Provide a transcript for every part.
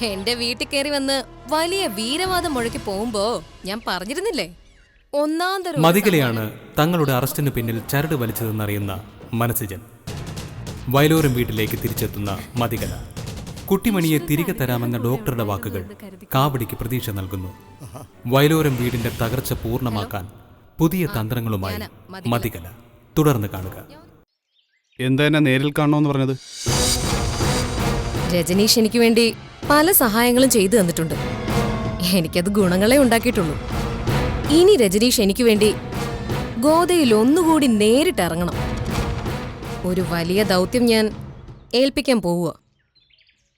എന്റെ വീട്ടിൽ കയറി വന്ന് വലിയ വീരവാദം മുഴക്കി പോകുമ്പോ ഞാൻ പറഞ്ഞിരുന്നില്ലേ, ഒന്നാം തരം മതികലയാണ് തങ്ങളുടെ അറസ്റ്റിന് പിന്നിൽ ചരട് വലിച്ചതെന്നറിയുന്ന മനസ്സിജൻ. വയലോരം വീട്ടിലേക്ക് തിരിച്ചെത്തുന്ന മതികല കുട്ടിമണിയെ തിരികെ തരാമെന്ന ഡോക്ടറുടെ വാക്കുകൾ കാവടിക്ക് പ്രതീക്ഷ നൽകുന്നു. വയലോരം വീടിന്റെ തകർച്ച പൂർണ്ണമാക്കാൻ പുതിയ തന്ത്രങ്ങളുമായി മതികല. തുടർന്ന് കാണുക. എന്താ എന്നെ നേരിൽ കാണണമെന്ന് പറഞ്ഞത്? രജനീഷ് എനിക്ക് വേണ്ടി പല സഹായങ്ങളും ചെയ്തു തന്നിട്ടുണ്ട്. എനിക്കത് ഗുണങ്ങളെ ഉണ്ടാക്കിയിട്ടുള്ളൂ. ഇനി രജനീഷ് എനിക്ക് വേണ്ടി ഗോദയിൽ ഒന്നുകൂടി നേരിട്ടിറങ്ങണം. ഒരു വലിയ ദൗത്യം ഞാൻ ഏൽപ്പിക്കാൻ പോവുക.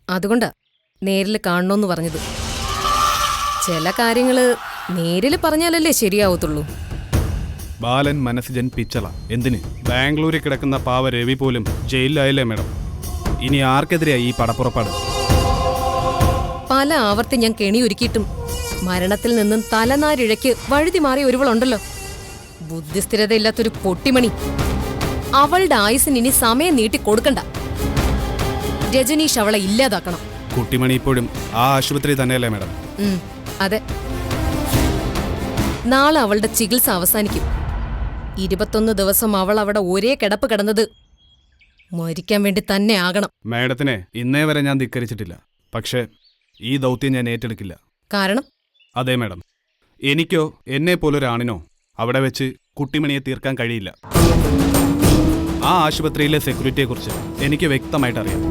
അതുകൊണ്ടാ നേരിൽ കാണണമെന്ന് പറഞ്ഞത്. ചില കാര്യങ്ങള് നേരിൽ പറഞ്ഞാലല്ലേ ശരിയാവത്തുള്ളൂ. ബാലൻ മനസ്സിജൻ പിച്ചള എന്തിന്? ബാംഗ്ലൂരിൽ കിടക്കുന്ന പാവ രവി പോലും ജയിലിലായല്ലേ മേഡം? ഇനി ആർക്കെതിരെയായി ഈ പടപ്പുറപ്പാട്? പല ആവർത്തി ഞാൻ കെണിയൊരുക്കിയിട്ടും മരണത്തിൽ നിന്നും തലനാരിഴയ്ക്ക് വഴുതി മാറിയ ഒരുവളുണ്ടല്ലോ, ബുദ്ധിസ്ഥിരതയില്ലാത്തൊരു പൊട്ടിമണി. അവളുടെ ആയുസിന് ഇനി സമയം നീട്ടി കൊടുക്കണ്ട. രജനീഷ് അവളെ ഇല്ലാതാക്കണം. കുട്ടിമണി ഇപ്പോഴും ആ ആശുപത്രി തന്നെയല്ലേ മേഡം? അതെ. നാളെ അവളുടെ ചികിത്സ അവസാനിക്കും. 21 ദിവസം അവൾ അവിടെ ഒരേ കിടപ്പ് കിടന്നത് മരിക്കാൻ വേണ്ടി തന്നെ ആകണം. മേഡത്തിനെ ഇന്നേ വരെ ഞാൻ ധിക്കരിച്ചിട്ടില്ല. പക്ഷേ ഈ ദൗത്യം ഞാൻ ഏറ്റെടുക്കില്ല. കാരണം? അതെ മേഡം, എനിക്കോ എന്നെ പോലൊരാണിനോ അവിടെ വെച്ച് കുട്ടിമണിയെ തീർക്കാൻ കഴിയില്ല. ആ ആശുപത്രിയിലെ സെക്യൂരിറ്റിയെക്കുറിച്ച് എനിക്ക് വ്യക്തമായിട്ട് അറിയാം.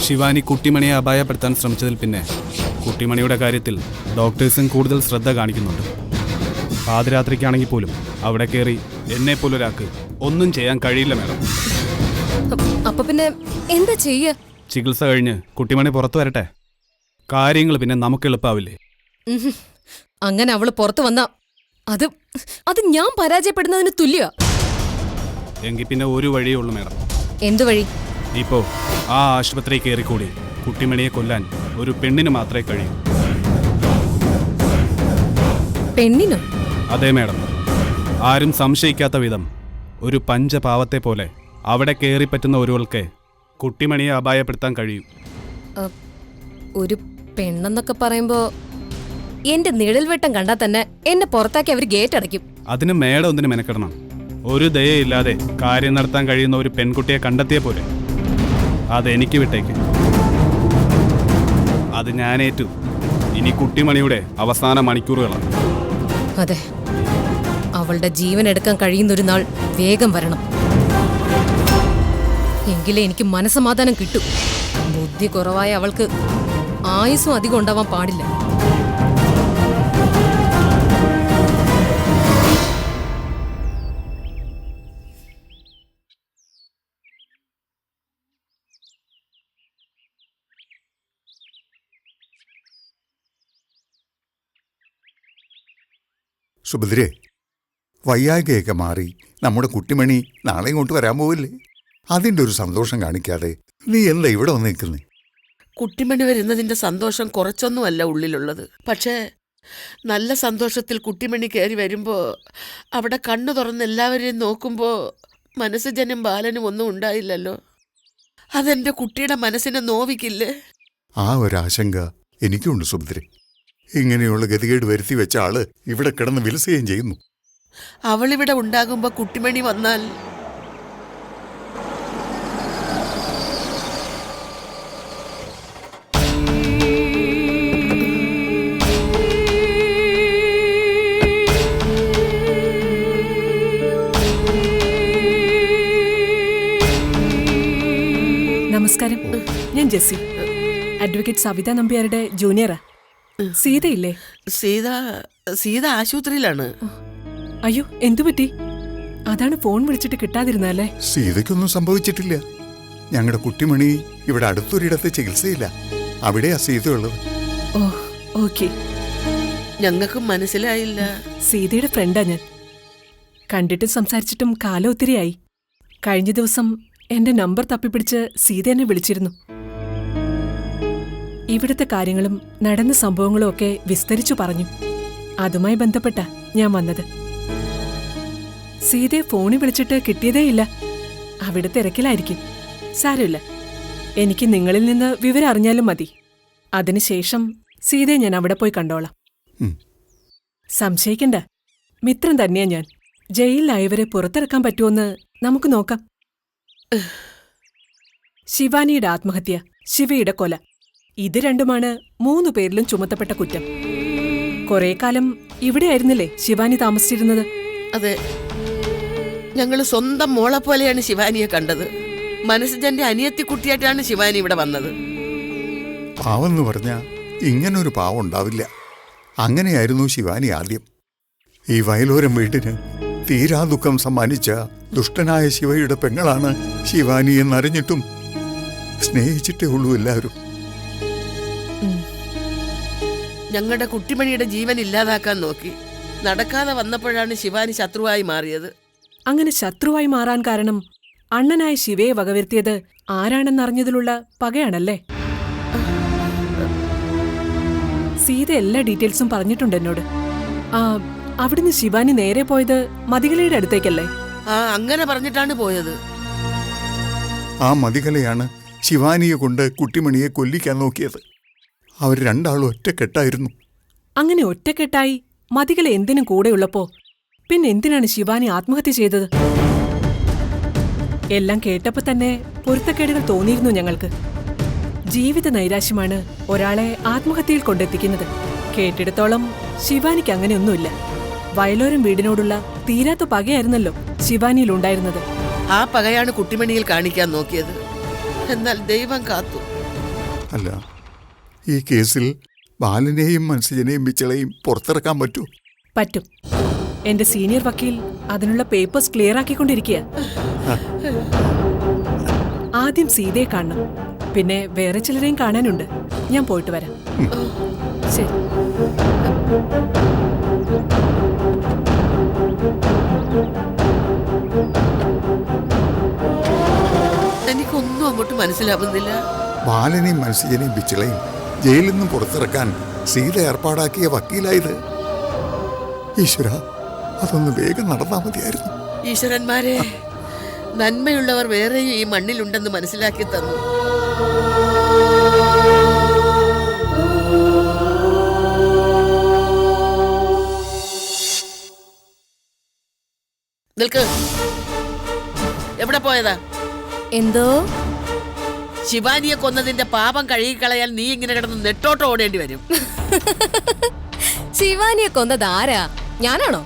ശിവാനി കുട്ടിമണിയെ അപായപ്പെടുത്താൻ ശ്രമിച്ചതിൽ പിന്നെ കുട്ടിമണിയുടെ കാര്യത്തിൽ ഡോക്ടേഴ്സും കൂടുതൽ ശ്രദ്ധ കാണിക്കുന്നുണ്ട്. പാതിരാത്രിക്കാണെങ്കിൽ പോലും അവിടെ കയറി എന്നെ പോലൊരാൾക്ക് ഒന്നും ചെയ്യാൻ കഴിയില്ല മേഡം. അപ്പൊ പിന്നെ എന്താ ചെയ്യ? ചികിത്സ കഴിഞ്ഞ് കുട്ടിമണി പുറത്തു വരട്ടെ. കാര്യങ്ങൾ പിന്നെ നമുക്ക് എളുപ്പാവില്ലേ? അങ്ങനെ അവള് പുറത്തു വന്ന അത് ഞാൻ പരാജയപ്പെടുന്നതിന് തുല്യ. എങ്കിൽ പിന്നെ ഒരു വഴിയേ ഉള്ളൂ മേഡം. എന്തു വഴി? ഇപ്പോ ആ ആശുപത്രി കയറിക്കൂടി കുട്ടിമണിയെ കൊല്ലാൻ ഒരു പെണ്ണിന് മാത്രമേ കഴിയൂ. പെണ്ണിനോ? അതെ മേഡം, ആരും സംശയിക്കാത്ത വിധം ഒരു പഞ്ചപാവത്തെ പോലെ അവിടെ കയറിപ്പറ്റുന്ന ഒരുവൾക്ക് കുട്ടിമണിയെ അപായപ്പെടുത്താൻ കഴിയും. ഒരു പെണ്ണെന്നൊക്കെ പറയുമ്പോ എന്റെ നിഴൽവെട്ടം കണ്ടാൽ തന്നെ എന്നെ പുറത്താക്കി അവർ ഗേറ്റ് അടയ്ക്കും. അതിന് മേഡം ഒന്നിന് മെനക്കെടണം. ഒരു ദയയില്ലാതെ കാര്യം നടത്താൻ കഴിയുന്ന ഒരു പെൺകുട്ടിയെ കണ്ടെത്തിയ പോലെ അതെനിക്ക് വിട്ടേക്ക്. അത് ഞാനേറ്റു. ഇനി കുട്ടിമണിയുടെ അവസാന മണിക്കൂറുകളാണ്. അതെ, അവളുടെ ജീവൻ എടുക്കാൻ കഴിയുന്നൊരു നാൾ വേഗം വരണം. എങ്കിലേ എനിക്ക് മനസ്സമാധാനം കിട്ടൂ. ബുദ്ധി കുറവായ അവൾക്ക് ആയുസ്സും അധികം ഉണ്ടാവാൻ പാടില്ല. സുഭദ്രേ, വയ്യാകയൊക്കെ മാറി നമ്മുടെ കുട്ടിമണി നാളെ ഇങ്ങോട്ട് വരാൻ പോവില്ലേ? അതിൻ്റെ ഒരു സന്തോഷം കാണിക്കാതെ നീ എന്താ ഇവിടെ വന്ന് നിൽക്കുന്നേ? കുട്ടിമണി വരുന്നതിന്റെ സന്തോഷം കുറച്ചൊന്നുമല്ല ഉള്ളിലുള്ളത്. പക്ഷേ നല്ല സന്തോഷത്തിൽ കുട്ടിമണി കയറി വരുമ്പോ അവിടെ കണ്ണു തുറന്ന് എല്ലാവരെയും നോക്കുമ്പോ മനസ്സുജനും ബാലനും ഒന്നും ഉണ്ടായില്ലല്ലോ. അതെന്റെ കുട്ടിയുടെ മനസ്സിനെ നോവിക്കില്ലേ? ആ ഒരാശങ്ക എനിക്കുണ്ട് സുഭദ്രേ. ഇങ്ങനെയുള്ള ഗതികേട് വരുത്തി വെച്ച ആള് ഇവിടെ കിടന്ന് വിലസുകയും ചെയ്യുന്നു. അവളിവിടെ ഉണ്ടാകുമ്പോ കുട്ടിമണി വന്നാൽ നമസ്കാരം, ഞാൻ ജെസ്സി, അഡ്വക്കേറ്റ് സവിത നമ്പ്യാരുടെ ജൂനിയറാ. സീതയില്ലേ? സീത ആശുപത്രിയിലാണ്. അയ്യോ, എന്തു പറ്റി? അതാണ് ഫോൺ വിളിച്ചിട്ട് കിട്ടാതിരുന്നല്ലേ? സീതയ്ക്കൊന്നും സംഭവിച്ചിട്ടില്ല. ഞങ്ങളുടെ കുട്ടിമണി ഇവിടെ അടുത്തൊരിടത്ത് ചികിത്സയില്ല. അവിടെയാ സീതയുള്ളത്. ഓ, ഓക്കെ. ഞങ്ങൾക്കും മനസ്സിലായില്ല. സീതയുടെ ഫ്രണ്ടാ ഞാൻ. കണ്ടിട്ടും സംസാരിച്ചിട്ടും കാലം ഒത്തിരിയായി. കഴിഞ്ഞ ദിവസം എന്റെ നമ്പർ തപ്പിപ്പിടിച്ച് സീത എന്നെ വിളിച്ചിരുന്നു. ഇവിടുത്തെ കാര്യങ്ങളും നടന്ന സംഭവങ്ങളും ഒക്കെ വിസ്തരിച്ചു പറഞ്ഞു. അതുമായി ബന്ധപ്പെട്ട ഞാൻ വന്നത്. സീതയെ ഫോണിൽ വിളിച്ചിട്ട് കിട്ടിയതേയില്ല. അവിടെ തിരക്കിലായിരിക്കും. സാരമില്ല, എനിക്ക് നിങ്ങളിൽ നിന്ന് വിവരം അറിഞ്ഞാലും മതി. അതിനുശേഷം സീതയെ ഞാൻ അവിടെ പോയി കണ്ടോളാം. ഉം. സംശയിക്കണ്ട, മിത്രം തന്നെയാ ഞാൻ. ജയിലിലായവരെ പുറത്തിറക്കാൻ പറ്റുമോന്ന് നമുക്ക് നോക്കാം. ശിവാനിയുടെ ആത്മഹത്യ, ശിവയുടെ കൊല, ഇത് രണ്ടുമാണ് 3 പേരിലും ചുമത്തപ്പെട്ട കുറ്റം. കുറേ കാലം ഇവിടെയായിരുന്നില്ലേ ശിവാനി താമസിച്ചിരുന്നത്? അതെ, ഞങ്ങൾ സ്വന്തം മോളെ പോലെയാണ് ശിവാനിയെ കണ്ടത്. മനസ്സജന്റെ അനിയത്തിക്കുട്ടിയായിട്ടാണ് ശിവാനി ഇവിടെ വന്നത്. പാവെന്ന് പറഞ്ഞാ ഇങ്ങനൊരു പാവം ഉണ്ടാവില്ല. അങ്ങനെയായിരുന്നു ശിവാനി ആദ്യം. ഈ വയലോരം വീട്ടിന് തീരാ ദുഃഖം സമ്മാനിച്ച ദുഷ്ടനായ ശിവയുടെ പെങ്ങളാണ് ശിവാനി എന്നറിഞ്ഞിട്ടും സ്നേഹിച്ചിട്ടേ ഉള്ളൂ എല്ലാവരും. ഞങ്ങളുടെ കുട്ടിമണിയുടെ ജീവൻ ഇല്ലാതാക്കാൻ നോക്കി. നടക്കാതെ വന്നപ്പോഴാണ് ശിവാനി ശത്രുവായി മാറിയത്. അങ്ങനെ ശത്രുവായി മാറാൻ കാരണം അണ്ണനായ ശിവയെ വകവരുത്തിയത് ആരാണെന്നറിഞ്ഞതിലുള്ള പകയാണല്ലേ? സീത എല്ലാ ഡീറ്റെയിൽസും പറഞ്ഞിട്ടുണ്ട് എന്നോട്. അവിടുന്ന് ശിവാനി നേരെ പോയത് മതികലയുടെ അടുത്തേക്കല്ലേ? അങ്ങനെ പറഞ്ഞിട്ടാണ് പോയത്. ആ മതികലയാണ് ശിവാനിയെ കൊണ്ട് കുട്ടിമണിയെ കൊല്ലിക്കാൻ നോക്കിയത്. അവർ രണ്ടാളും ഒറ്റക്കെട്ടായിരുന്നു. അങ്ങനെ ഒറ്റക്കെട്ടായി മതികല എന്തിനും കൂടെയുള്ളപ്പോ പിന്നെ എന്തിനാണ് ശിവാനി ആത്മഹത്യ ചെയ്തത്? എല്ലാം കേട്ടപ്പോ തന്നെ പൊരുത്തക്കേടുകൾ തോന്നിയിരുന്നു ഞങ്ങൾക്ക്. ജീവിത നൈരാശ്യമാണ് ഒരാളെ ആത്മഹത്യയിൽ കൊണ്ടെത്തിക്കുന്നത്. കേട്ടിടത്തോളം ശിവാനിക്ക് അങ്ങനെയൊന്നുമില്ല. വയലോരം വീടിനോടുള്ള തീരാത്ത പകയായിരുന്നല്ലോ ശിവാനിയിലുണ്ടായിരുന്നത്. ആ പകയാണ് കുട്ടിമണിയിൽ കാണിക്കാൻ നോക്കിയത്. എന്നാൽ ദൈവം കാത്തു. അല്ല, ഈ കേസിൽ ബാലനെയും മനസ്സജനെയും ബിച്ചളെയും പുറത്തിറക്കാൻ പറ്റൂ? പറ്റും. എന്റെ സീനിയർ വക്കീൽ അതിനുള്ള പേപ്പേഴ്സ് ക്ലിയർ ആക്കിക്കൊണ്ടിരിക്കുക. ആദ്യം സീതയെ കാണണം, പിന്നെ വേറെ ചിലരെയും കാണാനുണ്ട്. ഞാൻ പോയിട്ട് വരാം. ശരി. എനിക്കൊന്നും അങ്ങോട്ട് മനസ്സിലാവുന്നില്ല. ബാലനെയും മനസ്സജനെയും ബിച്ചളെയും ജയിലിൽ നിന്നും പുറത്തിറക്കാൻ സീത ഏർപ്പാടാക്കിയ വക്കീലായത്. ഈശ്വര, അതൊന്ന് വേഗം നടന്നാൽ മതിയായിരുന്നു. ഈശ്വരന്മാരെ, നന്മയുള്ളവർ വേറെയും ഈ മണ്ണിലുണ്ടെന്ന് മനസ്സിലാക്കി തന്നു. നിൽക്ക്. എവിടെ പോയതാ? എന്തോ? ശിവാനിയെ കൊന്നതിന്റെ പാപം കഴുകിക്കളയാൻ നീ ഇങ്ങനെ കിടന്ന് നെട്ടോട്ട് ഓടേണ്ടി വരും. ശിവാനിയെ കൊന്നത് ആരാ? ഞാനാണോ?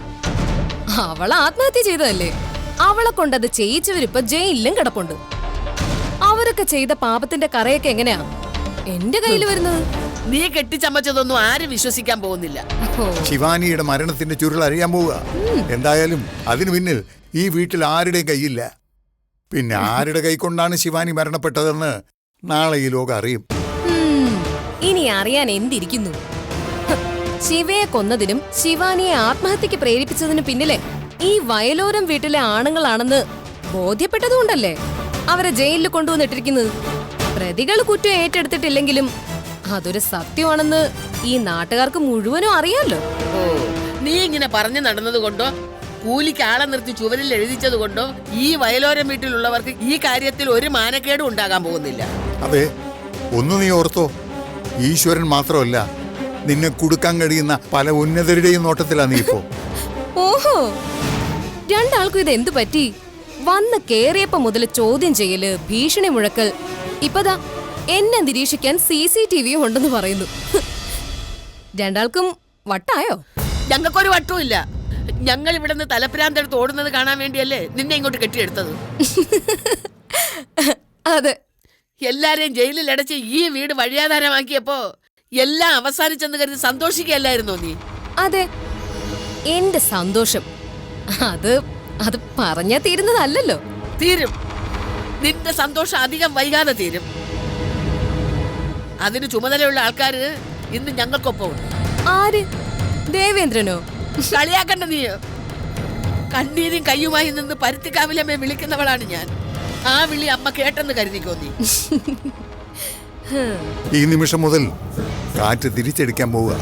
അവളെ ആത്മഹത്യ ചെയ്തതല്ലേ. അവളെ കൊണ്ടത് ചെയ്യിച്ചവരിപ്പോ ജയിലിലും കിടപ്പുണ്ട്. അവരൊക്കെ ചെയ്ത പാപത്തിന്റെ കറയൊക്കെ എങ്ങനെയാ എന്റെ കയ്യിൽ വരുന്നത്? നീ കെട്ടിച്ചമച്ചതൊന്നും ആരും വിശ്വസിക്കാൻ പോകുന്നില്ല. ശിവാനിയുടെ മരണത്തിന്റെ ചുരുൾ അറിയാൻ പോവുക. എന്തായാലും അതിനു പിന്നിൽ ഈ വീട്ടിൽ ആരുടെയും കൈയില്ല. പിന്നെ ആരുടെ കൈക്കൊണ്ടാണ് ശിവാനി മരണപ്പെട്ടതെന്ന് നാളെ ഈ ലോകം അറിയും. ഇനി അറിയാൻ എന്തിരിക്കുന്നു? ശിവയെ കൊന്നതിനും ശിവാനിയെ ആത്മഹത്യക്ക് പ്രേരിപ്പിച്ചതിനും പിന്നിലെ ഈ വയലോരം വീട്ടിലെ ആണുങ്ങളാണെന്ന് ബോധ്യപ്പെട്ടതുകൊണ്ടല്ലേ അവരെ ജയിലിൽ കൊണ്ടുവന്നിട്ടിരിക്കുന്നത്. പ്രതികൾ കുറ്റം ഏറ്റെടുത്തിട്ടില്ലെങ്കിലും അതൊരു സത്യമാണെന്ന് ഈ നാട്ടുകാർക്ക് മുഴുവനും അറിയാലോ. ഓ, നീ ഇങ്ങനെ പറഞ്ഞു നടന്നത് കൊണ്ടോ കൂലിക്ക് ആളെ നിർത്തി ചുവരിൽ എഴുതിച്ചത് കൊണ്ടോ ഈ വയലോരം വീട്ടിലുള്ളവർക്ക് ഈ കാര്യത്തിൽ ഒരു മാനക്കേടും ഉണ്ടാകാൻ പോകുന്നില്ല. അതെ, ഒന്ന് നീ ഓർത്തോ, ഈശ്വരൻ മാത്രമല്ല, നിന്നെ കൊടുക്കാൻ കഴിയുന്ന പല ഉന്നതരുടെയും നോട്ടത്തിലാ നീ ഇപ്പോ. ഓഹോ, രണ്ടാൾക്കും ഇത് എന്തു പറ്റി? വന്ന് കേറിയപ്പോ മുതൽ ചോദ്യം ചെയ്യല്, ഭീഷണി മുഴക്കൽ. ഇപ്പതാ എന്നെ നിരീക്ഷിക്കാൻ CCTV ഉണ്ടെന്ന് പറയുന്നു. രണ്ടാൾക്കും വട്ടായോ? ഞങ്ങൾക്കൊരു വട്ടുമില്ല. ഞങ്ങൾ ഇവിടെ നിന്ന് തലപ്രാന്തെടുത്ത് ഓടുന്നത് കാണാൻ വേണ്ടിയല്ലേ നിന്നെ ഇങ്ങോട്ട് കെട്ടിയെടുത്തത്. അതെ, എല്ലാരെയും ജയിലിൽ അടച്ച് ഈ വീട് വഴിയാധാരമാക്കിയപ്പോ എല്ലാം അവസാനിച്ചെന്ന് കരുതി സന്തോഷിക്കുകയല്ലായിരുന്നോ നീ? അതെ, എന്റെ സന്തോഷം അത് പറഞ്ഞാ തീരുന്നതല്ലല്ലോ. തീരും. നിന്റെ സന്തോഷം അധികം വൈകാതെ തീരും. അതിന് ചുമതലയുള്ള ആൾക്കാര് ഇന്ന് ഞങ്ങൾക്കൊപ്പം ഉണ്ട്. ആര്? ദേവേന്ദ്രനോ? കളിയാക്കണ്ട നീ. കണ്ണീരും കയ്യുമായി നിന്ന് പരുത്തിക്കാവിലമ്മയെ വിളിക്കുന്നവളാണ് ഞാൻ. ആ വിളി അമ്മ കേട്ടെന്ന് കരുതിക്കോ നീ. ഈ നിമിഷം മുതൽ കാറ്റ് തിരിച്ചടിക്കാൻ പോവുക.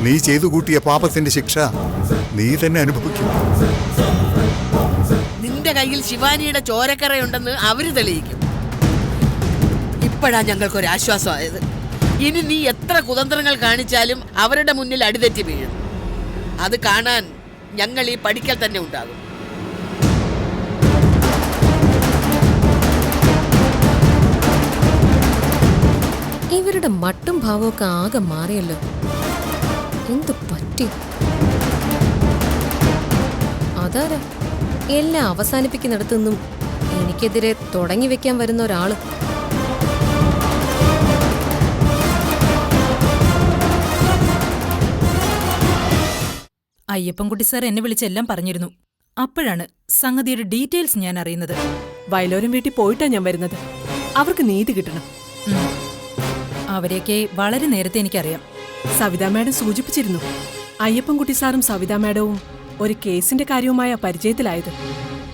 നീ ചെയ്തു കൂട്ടിയ പാപത്തിന്റെ ശിക്ഷ നീ തന്നെ അനുഭവിക്കും. നിന്റെ കയ്യിൽ ശിവാനിയുടെ ചോരക്കറയുണ്ടെന്ന് അവര് തെളിയിക്കും. ഇപ്പോഴാ ഞങ്ങൾക്കൊരാശ്വാസമായത്. ഇനി നീ എത്ര കുതന്ത്രങ്ങൾ കാണിച്ചാലും അവരുടെ മുന്നിൽ അടിതെറ്റി വീഴും. അത് കാണാൻ ഞങ്ങൾ ഈ പഠിക്കൽ തന്നെ ഉണ്ടാകും. ഇവരുടെ മട്ടും ഭാവമൊക്കെ ആകെ മാറിയല്ലോ. എന്തു പറ്റി? അതാരാ എല്ലാം അവസാനിപ്പിക്കുന്നിടത്തുനിന്നും എനിക്കെതിരെ തുടങ്ങി വെക്കാൻ വരുന്ന ഒരാള്? അയ്യപ്പൻകുട്ടി സാർ എന്നെ വിളിച്ചെല്ലാം പറഞ്ഞിരുന്നു. അപ്പോഴാണ് സംഗതിയുടെ ഡീറ്റെയിൽസ് ഞാൻ അറിയുന്നത്. വയലോരം വീട്ടിൽ പോയിട്ടാ ഞാൻ വരുന്നത്. അവർക്ക് നീതി കിട്ടണം. ഉം. അവരെയൊക്കെ വളരെ നേരത്തെ എനിക്കറിയാം. സവിതാ മാഡം സൂചിപ്പിച്ചിരുന്നു. അയ്യപ്പൻകുട്ടി സാറും സവിതാ മാഡവും ഒരു കേസിന്റെ കാര്യവുമായ പരിചയത്തിലായത്.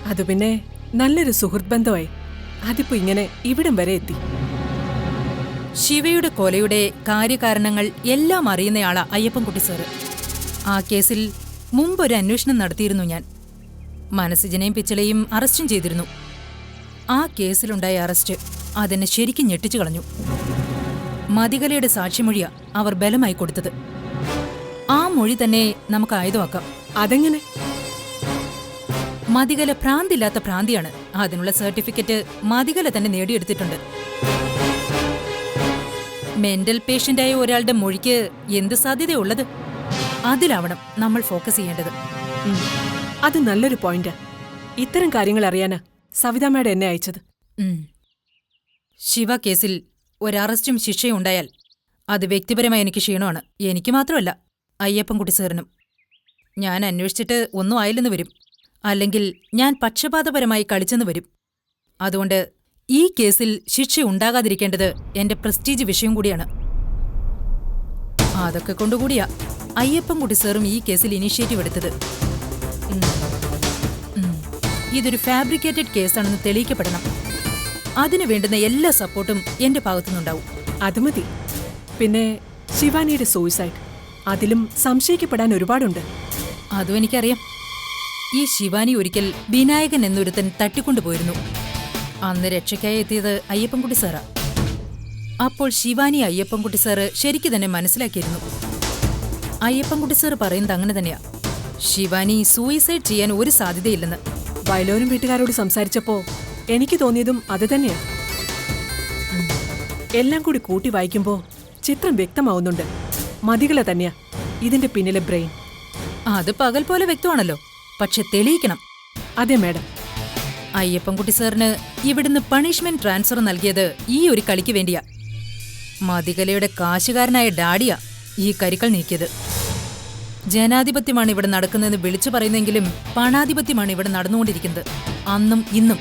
അത് പിന്നെ നല്ലൊരു സുഹൃത്ത് ബന്ധമായി. അതിപ്പോ ഇങ്ങനെ ഇവിടം വരെ എത്തി. ശിവയുടെ കൊലയുടെ കാര്യകാരണങ്ങൾ എല്ലാം അറിയുന്നയാളാ അയ്യപ്പൻകുട്ടി സാറ്. ആ കേസിൽ മുമ്പൊരു അന്വേഷണം നടത്തിയിരുന്നു ഞാൻ. മനസ്സിജനെയും പിച്ചളയും അറസ്റ്റും ചെയ്തിരുന്നു. ആ കേസിലുണ്ടായ അറസ്റ്റ് അതെന്നെ ശരിക്കും ഞെട്ടിച്ചു കളഞ്ഞു. മതികലയുടെ സാക്ഷിമൊഴിയാ അവർ ബലമായി കൊടുത്തത്. ആ മൊഴി തന്നെ നമുക്ക് ആയുധമാക്കാം. അതെങ്ങനെ? മതികല ഭ്രാന്തില്ലാത്ത ഭ്രാന്തിയാണ്. അതിനുള്ള സർട്ടിഫിക്കറ്റ് മതികല തന്നെ നേടിയെടുത്തിട്ടുണ്ട്. മെന്റൽ പേഷ്യന്റായ ഒരാളുടെ മൊഴിക്ക് എന്ത് സാധ്യതയുള്ളത്? അതിലാവണം നമ്മൾ ഫോക്കസ് ചെയ്യേണ്ടത്. അത് നല്ലൊരു പോയിന്റാ. ഇത്തരം കാര്യങ്ങൾ അറിയാനാ സവിതാ മാഡം എന്നെ അയച്ചത്. ശിവ കേസിൽ ഒരറസ്റ്റും ശിക്ഷയും ഉണ്ടായാൽ അത് വ്യക്തിപരമായി എനിക്ക് ക്ഷീണമാണ്. എനിക്ക് മാത്രമല്ല, അയ്യപ്പൻകുട്ടി സാറിനും. ഞാൻ അന്വേഷിച്ചിട്ട് ഒന്നും ആയില്ലെന്ന് വരും. അല്ലെങ്കിൽ ഞാൻ പക്ഷപാതപരമായി കളിച്ചെന്ന് വരും. അതുകൊണ്ട് ഈ കേസിൽ ശിക്ഷ ഉണ്ടാകാതിരിക്കേണ്ടത് എന്റെ പ്രസ്റ്റീജ് വിഷയം കൂടിയാണ്. അതൊക്കെ കൊണ്ടുകൂടിയാ അയ്യപ്പൻകുട്ടി സാറും ഈ കേസിൽ ഇനീഷ്യേറ്റീവ് എടുത്തത്. ഇതൊരു ഫാബ്രിക്കേറ്റഡ് കേസാണെന്ന് തെളിയിക്കപ്പെടണം. അതിനു വേണ്ടുന്ന എല്ലാ സപ്പോർട്ടും എന്റെ ഭാഗത്തുനിന്നുണ്ടാവും. അത് മതി. പിന്നെ ശിവാനിയുടെ സൂയിസൈഡ്, അതിലും സംശയിക്കപ്പെടാൻ ഒരുപാടുണ്ട്. അതും എനിക്കറിയാം. ഈ ശിവാനി ഒരിക്കൽ വിനായകൻ എന്നൊരുത്തൻ തട്ടിക്കൊണ്ടുപോയിരുന്നു. അന്ന് രക്ഷയ്ക്കായി എത്തിയത് അയ്യപ്പൻകുട്ടി സാറാ. അപ്പോൾ ശിവാനി അയ്യപ്പൻകുട്ടി സാറ് ശരിക്കു തന്നെ മനസ്സിലാക്കിയിരുന്നു. അയ്യപ്പൻകുട്ടി സാറ് പറയുന്നത് അങ്ങനെ തന്നെയാ. ശിവാനി സൂയിസൈഡ് ചെയ്യാൻ ഒരു സാധ്യതയില്ലെന്ന്. വയലോരം വീട്ടുകാരോട് സംസാരിച്ചപ്പോ എനിക്ക് തോന്നിയതും അത് തന്നെയാ. എല്ലാം കൂടി കൂട്ടി വായിക്കുമ്പോ ചിത്രം വ്യക്തമാവുന്നുണ്ട്. മതികല തന്നെയാ ഇതിന്റെ പിന്നിലെ ബ്രെയിൻ. അത് പകൽ പോലെ വ്യക്തമാണല്ലോ. പക്ഷെ തെളിയിക്കണം. അതെ മാഡം. അയ്യപ്പൻകുട്ടി സാറിന് ഇവിടുന്ന് പണിഷ്മെന്റ് ട്രാൻസ്ഫർ നൽകിയത് ഈ ഒരു കളിക്ക് വേണ്ടിയാ. മതികലയുടെ കാശുകാരനായ ഡാഡിയാ ഈ കരികൾ നീക്കിയത്. ജനാധിപത്യമാണ് ഇവിടെ നടക്കുന്നതെന്ന് വിളിച്ചു പറയുന്നെങ്കിലും പണാധിപത്യമാണ് ഇവിടെ നടന്നുകൊണ്ടിരിക്കുന്നത്, അന്നും ഇന്നും.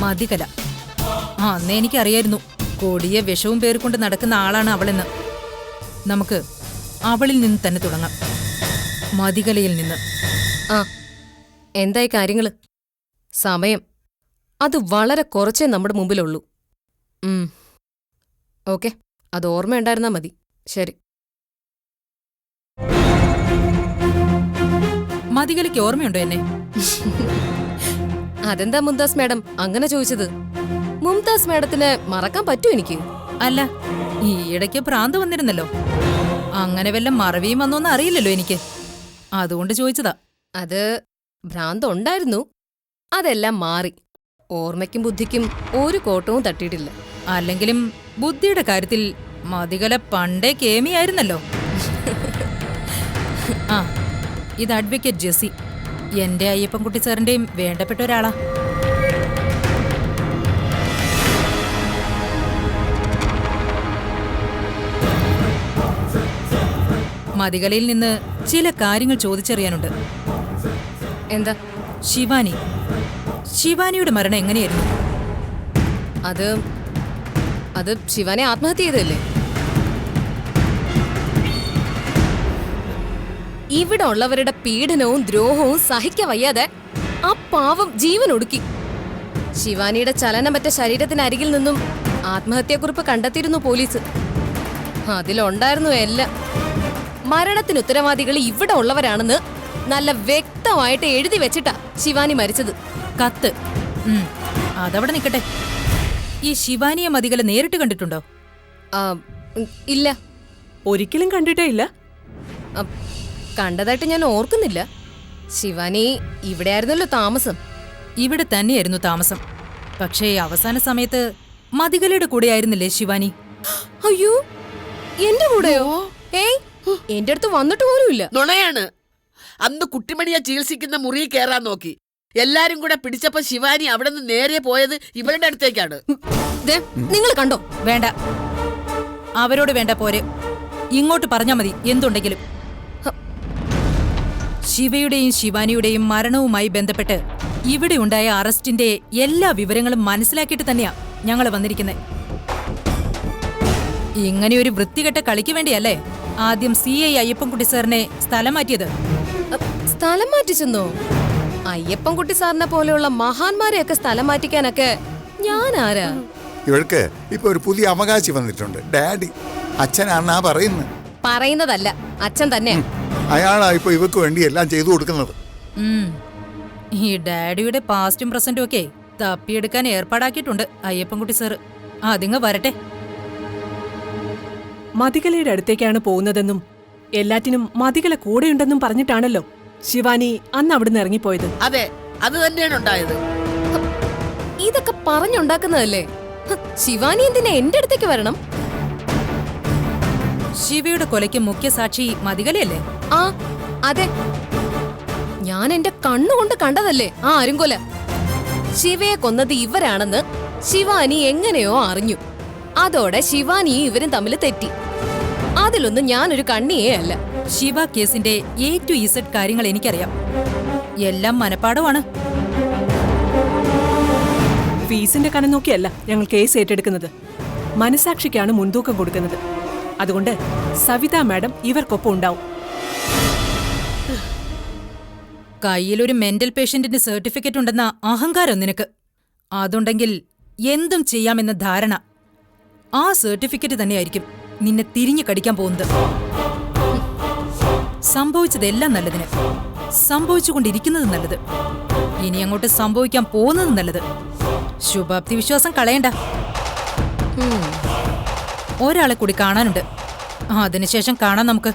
മതികല അന്നേ എനിക്കറിയായിരുന്നു കൊടിയ വിഷവും പേർക്കൊണ്ട് നടക്കുന്ന ആളാണ് അവളെന്ന്. നമുക്ക് അവളിൽ നിന്ന് തന്നെ തുടങ്ങാം. മതികലയിൽ നിന്ന്. എന്തായി കാര്യങ്ങള്? സമയം അത് വളരെ കുറച്ചേ നമ്മുടെ മുമ്പിലുള്ളൂ. ഓക്കെ, അത് ഓർമ്മയുണ്ടായിരുന്നാ മതി. ശരി. മതികലയ്ക്ക് ഓർമ്മയുണ്ടോ എന്നെ? അതെന്താ മുംതാസ് മാഡം അങ്ങനെ ചോദിച്ചത്? മുംതാസ് മാഡത്തിന് മറക്കാൻ പറ്റൂ എനിക്ക്? അല്ല, ഈയിടയ്ക്ക് ഭ്രാന്ത് വന്നിരുന്നല്ലോ. അങ്ങനെ വല്ല മറവിയും വന്നോന്ന് അറിയില്ലല്ലോ എനിക്ക്. അതുകൊണ്ട് ചോദിച്ചതാ. അത് ഭ്രാന്ത് ഉണ്ടായിരുന്നു, അതെല്ലാം മാറി. ഓർമ്മയ്ക്കും ബുദ്ധിക്കും ഒരു കോട്ടവും തട്ടിയിട്ടില്ല. അല്ലെങ്കിലും ബുദ്ധിയുടെ കാര്യത്തിൽ മതികല പണ്ടേ കേമിയായിരുന്നല്ലോ. ആ, ഇത് അഡ്വക്കേറ്റ് ജെസ്സി, എന്റെ അയ്യപ്പൻകുട്ടി സാറിന്റെയും വേണ്ടപ്പെട്ട ഒരാളാ. മതികലയിൽ നിന്ന് ചില കാര്യങ്ങൾ ചോദിച്ചറിയാനുണ്ട്. എന്താ? ശിവാനിയുടെ മരണം എങ്ങനെയായിരുന്നു? അത് ശിവാനി ആത്മഹത്യ ചെയ്തല്ലേ? ഇവിടെ ഉള്ളവരുടെ പീഡനവും ദ്രോഹവും സഹിക്കാൻ വയ്യാതെ ആ പാവം ജീവൻ ഒടുക്കി. ശിവാനിയുടെ ചലനമറ്റ ശരീരത്തിനരികിൽ നിന്നും ആത്മഹത്യാക്കുറിപ്പ് കണ്ടെത്തിയിരുന്നു പോലീസ്. അതിലുണ്ടായിരുന്നു എല്ലാം. മരണത്തിന് ഉത്തരവാദികൾ ഇവിടെ ഉള്ളവരാണെന്ന് നല്ല വ്യക്തമായിട്ട് എഴുതി വെച്ചിട്ടാ ശിവാനി മരിച്ചത്. കത്ത്. അതവിടെ നിൽക്കട്ടെ. ഈ ശിവാനിയെ മതികല നേരിട്ട് കണ്ടിട്ടുണ്ടോ? ആ, ഇല്ല. ഒരിക്കലും കണ്ടിട്ടേ ഇല്ല. ആ, കണ്ടതായിട്ട് ഞാൻ ഓർക്കുന്നില്ല. ശിവാനി ഇവിടെയായിരുന്നല്ലോ താമസം. ഇവിടെ തന്നെയായിരുന്നു താമസം. പക്ഷേ അവസാന സമയത്ത് മതികലയുടെ കൂടെയായിരുന്നില്ലേ ശിവാനി? അയ്യോ, എന്റെ കൂടെയോ? ഏയ്, എന്റെ അടുത്ത് വന്നിട്ട് പോലുമില്ല. നുണയാണ്. അന്ന് കുട്ടിമണിയെ ചികിത്സിക്കുന്ന മുറിയിൽ കയറാൻ നോക്കി. എല്ലാരും കൂടെ പിടിച്ചപ്പോ ശിവാനി അവിടെ നിന്ന് നേരെ പോയത് ഇവളുടെ അടുത്തേക്കാണ്. നിങ്ങൾ കണ്ടോ? വേണ്ട, അവരോട് വേണ്ട, പോരെ. ഇങ്ങോട്ട് പറഞ്ഞാ മതി എന്തുണ്ടെങ്കിലും. ശിവയുടെയും ശിവാനിയുടെയും മരണവുമായി ബന്ധപ്പെട്ട് ഇവിടെ ഉണ്ടായ അറസ്റ്റിന്റെ എല്ലാ വിവരങ്ങളും മനസ്സിലാക്കിയിട്ട് തന്നെയാ ഞങ്ങൾ വന്നിരിക്കുന്നത്. ഇങ്ങനെയൊരു വൃത്തികെട്ട കളിക്ക് വേണ്ടിയല്ലേ ആദ്യം CI അയ്യപ്പൻകുട്ടി സാറിനെ സ്ഥലം മാറ്റിയത്? സ്ഥലം മാറ്റിച്ചെന്നോ? അയ്യപ്പൻകുട്ടി സാറിനെ പോലെയുള്ള മഹാന്മാരെയൊക്കെ സ്ഥലം മാറ്റിക്കാനൊക്കെ ഞാൻ ആരാ? ഇവൾക്ക് ഇപ്പൊ ഒരു പുതിയ അവകാശി വന്നിട്ടുണ്ട്, ഡാഡി. അച്ഛനാണെന്നാ പറയുന്നത്. പറയുന്നതല്ല, അച്ഛൻ തന്നെ. അയാളാ ഇപ്പൊ ഇവക്ക് വേണ്ടി എല്ലാം ചെയ്തു കൊടുക്കുന്നത്. ഈ ഡാഡിയുടെ പാസ്റ്റും പ്രസന്റും ഒക്കെ തപ്പിയെടുക്കാൻ ഏർപ്പാടാക്കിയിട്ടുണ്ട് അയ്യപ്പൻകുട്ടി സാറ്. അതിങ്ങ് വരട്ടെ. മതികലയുടെ അടുത്തേക്കാണ് പോകുന്നതെന്നും എല്ലാറ്റിനും മതികല കൂടെയുണ്ടെന്നും പറഞ്ഞിട്ടാണല്ലോ ശിവാനി അന്ന് അവിടുന്ന് ഇറങ്ങിപ്പോയത്. അതെ, അത് തന്നെയാണ് ഉണ്ടായത്. ഇതൊക്കെ പറഞ്ഞുണ്ടാക്കുന്നതല്ലേ? ശിവാനി എന്തിനാ എന്റെ അടുത്തേക്ക് വരണം? ശിവയുടെ കൊലയ്ക്ക് മുഖ്യ സാക്ഷി മതികലയല്ലേ? ആ, അതെ. ഞാൻ എന്റെ കണ്ണുകൊണ്ട് കണ്ടതല്ലേ ആ അരുങ്കൊല. ശിവയെ കൊന്നത് ഇവരാണെന്ന് ശിവാനി എങ്ങനെയോ അറിഞ്ഞു. അതോടെ ശിവാനിയും ഇവരും തമ്മിൽ തെറ്റി. അതിലൊന്നും ഞാനൊരു കണ്ണിയേ അല്ല. ശിവ കേസിന്റെ A to Z കാര്യങ്ങൾ എനിക്കറിയാം. എല്ലാം മനപ്പാടമാണ്. ഫീസിന്റെ കനം നോക്കിയല്ല ഞങ്ങൾ കേസ് ഏറ്റെടുക്കുന്നത്. മനസാക്ഷിക്കാണ് മുൻതൂക്കം കൊടുക്കുന്നത്. അതുകൊണ്ട് സവിതാ മാഡം ഇവർക്കൊപ്പം ഉണ്ടാവും. കയ്യിലൊരു മെന്റൽ പേഷ്യന്റിന്റെ സർട്ടിഫിക്കറ്റ് ഉണ്ടെന്ന അഹങ്കാരം നിനക്ക്. അതുണ്ടെങ്കിൽ എന്തും ചെയ്യാമെന്ന ധാരണ. ആ സർട്ടിഫിക്കറ്റ് തന്നെയായിരിക്കും നിന്നെ തിരിഞ്ഞു കടിക്കാൻ പോകുന്നത്. സംഭവിച്ചതെല്ലാം നല്ലതിന്, സംഭവിച്ചുകൊണ്ടിരിക്കുന്നത് നല്ലത്, ഇനി അങ്ങോട്ട് സംഭവിക്കാൻ പോകുന്നത് നല്ലത്. ശുഭാപ്തി വിശ്വാസം കളയണ്ട. ഒരാളെ കൂടി കാണാനുണ്ട്. അതിനുശേഷം കാണാം നമുക്ക്.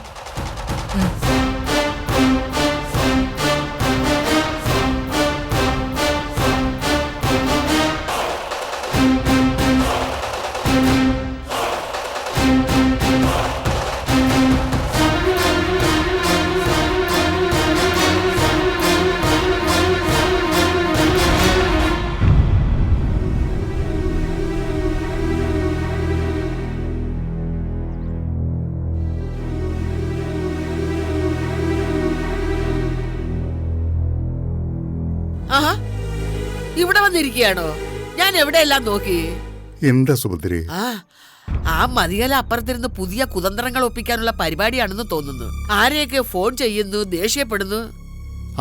ആഹാ, ഇവിടെ വന്നിരിക്കുകയാണോ? ഞാൻ എവിടെയെല്ലാം നോക്കി. എന്താ സുഭദ്രേ? ആ മതികല അപ്പുറത്തിരുന്ന് പുതിയ കുതന്ത്രങ്ങൾ ഒപ്പിക്കാനുള്ള പരിപാടിയാണെന്ന് തോന്നുന്നു. ആരെയൊക്കെ ഫോൺ ചെയ്യുന്നു, ദേഷ്യപ്പെടുന്നു.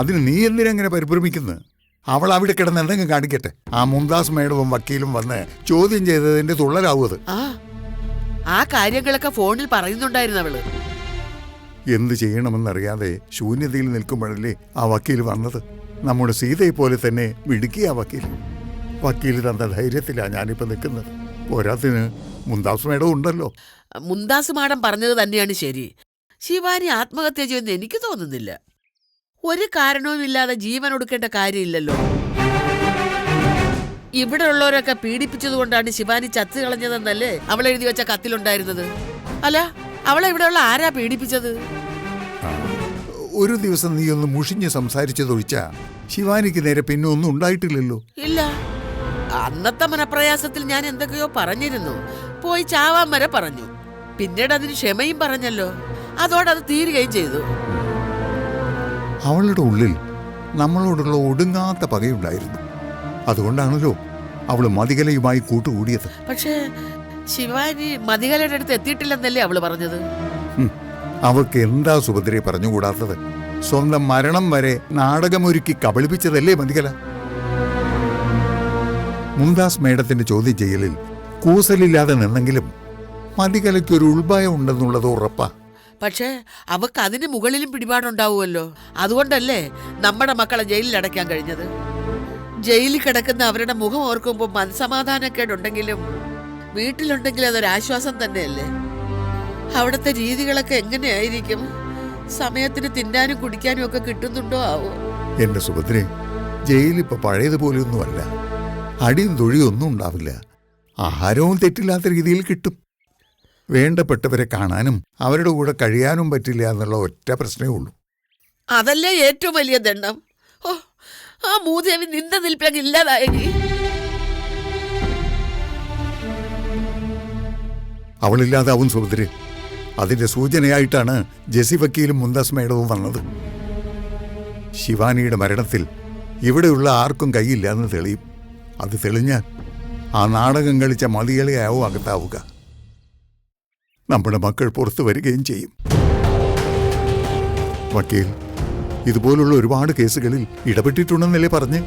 അതിന് നീ എന്തിനെങ്ങനെ പരിഭ്രമിക്കുന്നു? അവൾ അവിടെ കിടന്ന് എന്തെങ്കിലും കാണിക്കട്ടെ. ആ മുംതാസ് മേഡവും വക്കീലും വന്ന് ചോദ്യം ചെയ്തതിന്റെ തുള്ളലാവത്. ആ കാര്യങ്ങളൊക്കെ ഫോണിൽ പറയുന്നുണ്ടായിരുന്നു അവള്. എന്ത് ചെയ്യണമെന്നറിയാതെ ശൂന്യതയിൽ നിൽക്കുമ്പോഴല്ലേ ആ വക്കീൽ വന്നത്. നമ്മുടെ സീതയെ പോലെ തന്നെ മിടുക്കിയ വക്കീൽ. വക്കീൽ തന്ന ധൈര്യത്തിലാണ് ഞാനിപ്പോൾ നിൽക്കുന്നത്. പോരാത്തിന് മുംതാസ് മേഡം ഉണ്ടല്ലോ. മുംതാസ് മാഡം പറഞ്ഞത് തന്നെയാണ് ശരി. ശിവാനി ആത്മഹത്യ ചെയ്യുമെന്ന് എനിക്ക് തോന്നുന്നില്ല. ഒരു കാരണവുമില്ലാതെ ജീവൻ ഒടുക്കേണ്ട കാര്യമില്ലല്ലോ. ഇവിടെ ഉള്ളവരൊക്കെ പീഡിപ്പിച്ചതുകൊണ്ടാണ് ശിവാനി ചത്തു കളഞ്ഞതെന്നല്ലേ അവൾ എഴുതി വെച്ച കത്തിലുണ്ടായിരുന്നത്? അല്ല, അവളെ ഇവിടെയുള്ള ആരാ പീഡിപ്പിച്ചത്? ഒരു ദിവസം നീ ഒന്ന് മുഷിഞ്ഞ് സംസാരിച്ചതൊഴിച്ചാ ശിവാനിക്ക് നേരെ പിന്നെ ഒന്നും ഉണ്ടായിട്ടില്ലല്ലോ. ഇല്ല, അന്നത്തെ മനപ്രയാസത്തിൽ ഞാൻ എന്തൊക്കെയോ പറഞ്ഞിരുന്നു. പോയി ചാവാൻ വരെ പറഞ്ഞു. പിന്നീട് അതിന് ക്ഷമയും പറഞ്ഞല്ലോ. അതോടെ അത് തീരുകയും ചെയ്തു. അവളുടെ ഉള്ളിൽ നമ്മളോടുള്ള ഒടുങ്ങാത്ത പകയുണ്ടായിരുന്നു. അതുകൊണ്ടാണല്ലോ അവള് മതികലയുമായി കൂട്ടുകൂടിയത്. പക്ഷേ ശിവാനി മതികലയുടെ അടുത്ത് എത്തിയിട്ടില്ലെന്നല്ലേ അവള് പറഞ്ഞത്? അവൾക്ക് എന്താ സുഭദ്രയെ പറഞ്ഞുകൂടാത്തത്? സ്വന്തം മരണം വരെ നാടകമൊരുക്കി കബളിപ്പിച്ചതല്ലേ മതികല. മുംതാസ് മേഡത്തിന്റെ ചോദ്യം ചെയ്യലിൽ കൂസലില്ലാതെ നിന്നെങ്കിലും മതികലയ്ക്കൊരു ഉൾഭയം ഉണ്ടെന്നുള്ളത് ഉറപ്പാ. പക്ഷേ അവക്ക് അതിന് മുകളിലും പിടിപാടുണ്ടാവുമല്ലോ. അതുകൊണ്ടല്ലേ നമ്മുടെ മക്കളെ ജയിലിൽ അടയ്ക്കാൻ കഴിഞ്ഞത്. ജയിലിൽ കിടക്കുന്ന അവരുടെ മുഖം ഓർക്കുമ്പോൾ മനസമാധാനക്കേടുണ്ടെങ്കിലും വീട്ടിലുണ്ടെങ്കിൽ അതൊരാശ്വാസം തന്നെയല്ലേ. അവിടുത്തെ രീതികളൊക്കെ എങ്ങനെയായിരിക്കും? സമയത്തിന് തിന്നാനും കുടിക്കാനും ഒക്കെ കിട്ടുന്നുണ്ടോ ആവോ? എന്റെ സുഭദ്രേ, ജയിലിപ്പോ പഴയതുപോലെയൊന്നുമല്ല. അടിയും തൊഴിയും ഒന്നും ഉണ്ടാവില്ല. ആഹാരവും തെറ്റില്ലാത്ത രീതിയിൽ കിട്ടും. വേണ്ടപ്പെട്ടവരെ കാണാനും അവരുടെ കൂടെ കഴിയാനും പറ്റില്ല എന്നുള്ള ഒറ്റ പ്രശ്നമേ ഉള്ളൂ. അതല്ലേ ഏറ്റവും വലിയ ദണ്ഡം. ഓ, ആ മൂദേവി നിന്ന നിൽപ്പങ്ങ് ഇല്ലാതായി. അവളില്ലാതാവും സുഭദ്രേ. അതിന്റെ സൂചനയായിട്ടാണ് ജെസി വക്കീലും മുന്താസ് മേഡവും വന്നത്. ശിവാനിയുടെ മരണത്തിൽ ഇവിടെയുള്ള ആർക്കും കൈയില്ലാന്ന് തെളിയും. അത് തെളിഞ്ഞാൽ ആ നാടകം കളിച്ച മതികളെയാവും അകത്താവുക. നമ്മുടെ മക്കൾ പുറത്തു വരികയും ചെയ്യും. വക്കീൽ ഇതുപോലുള്ള ഒരുപാട് കേസുകളിൽ ഇടപെട്ടിട്ടുണ്ടെന്നല്ലേ പറഞ്ഞ്?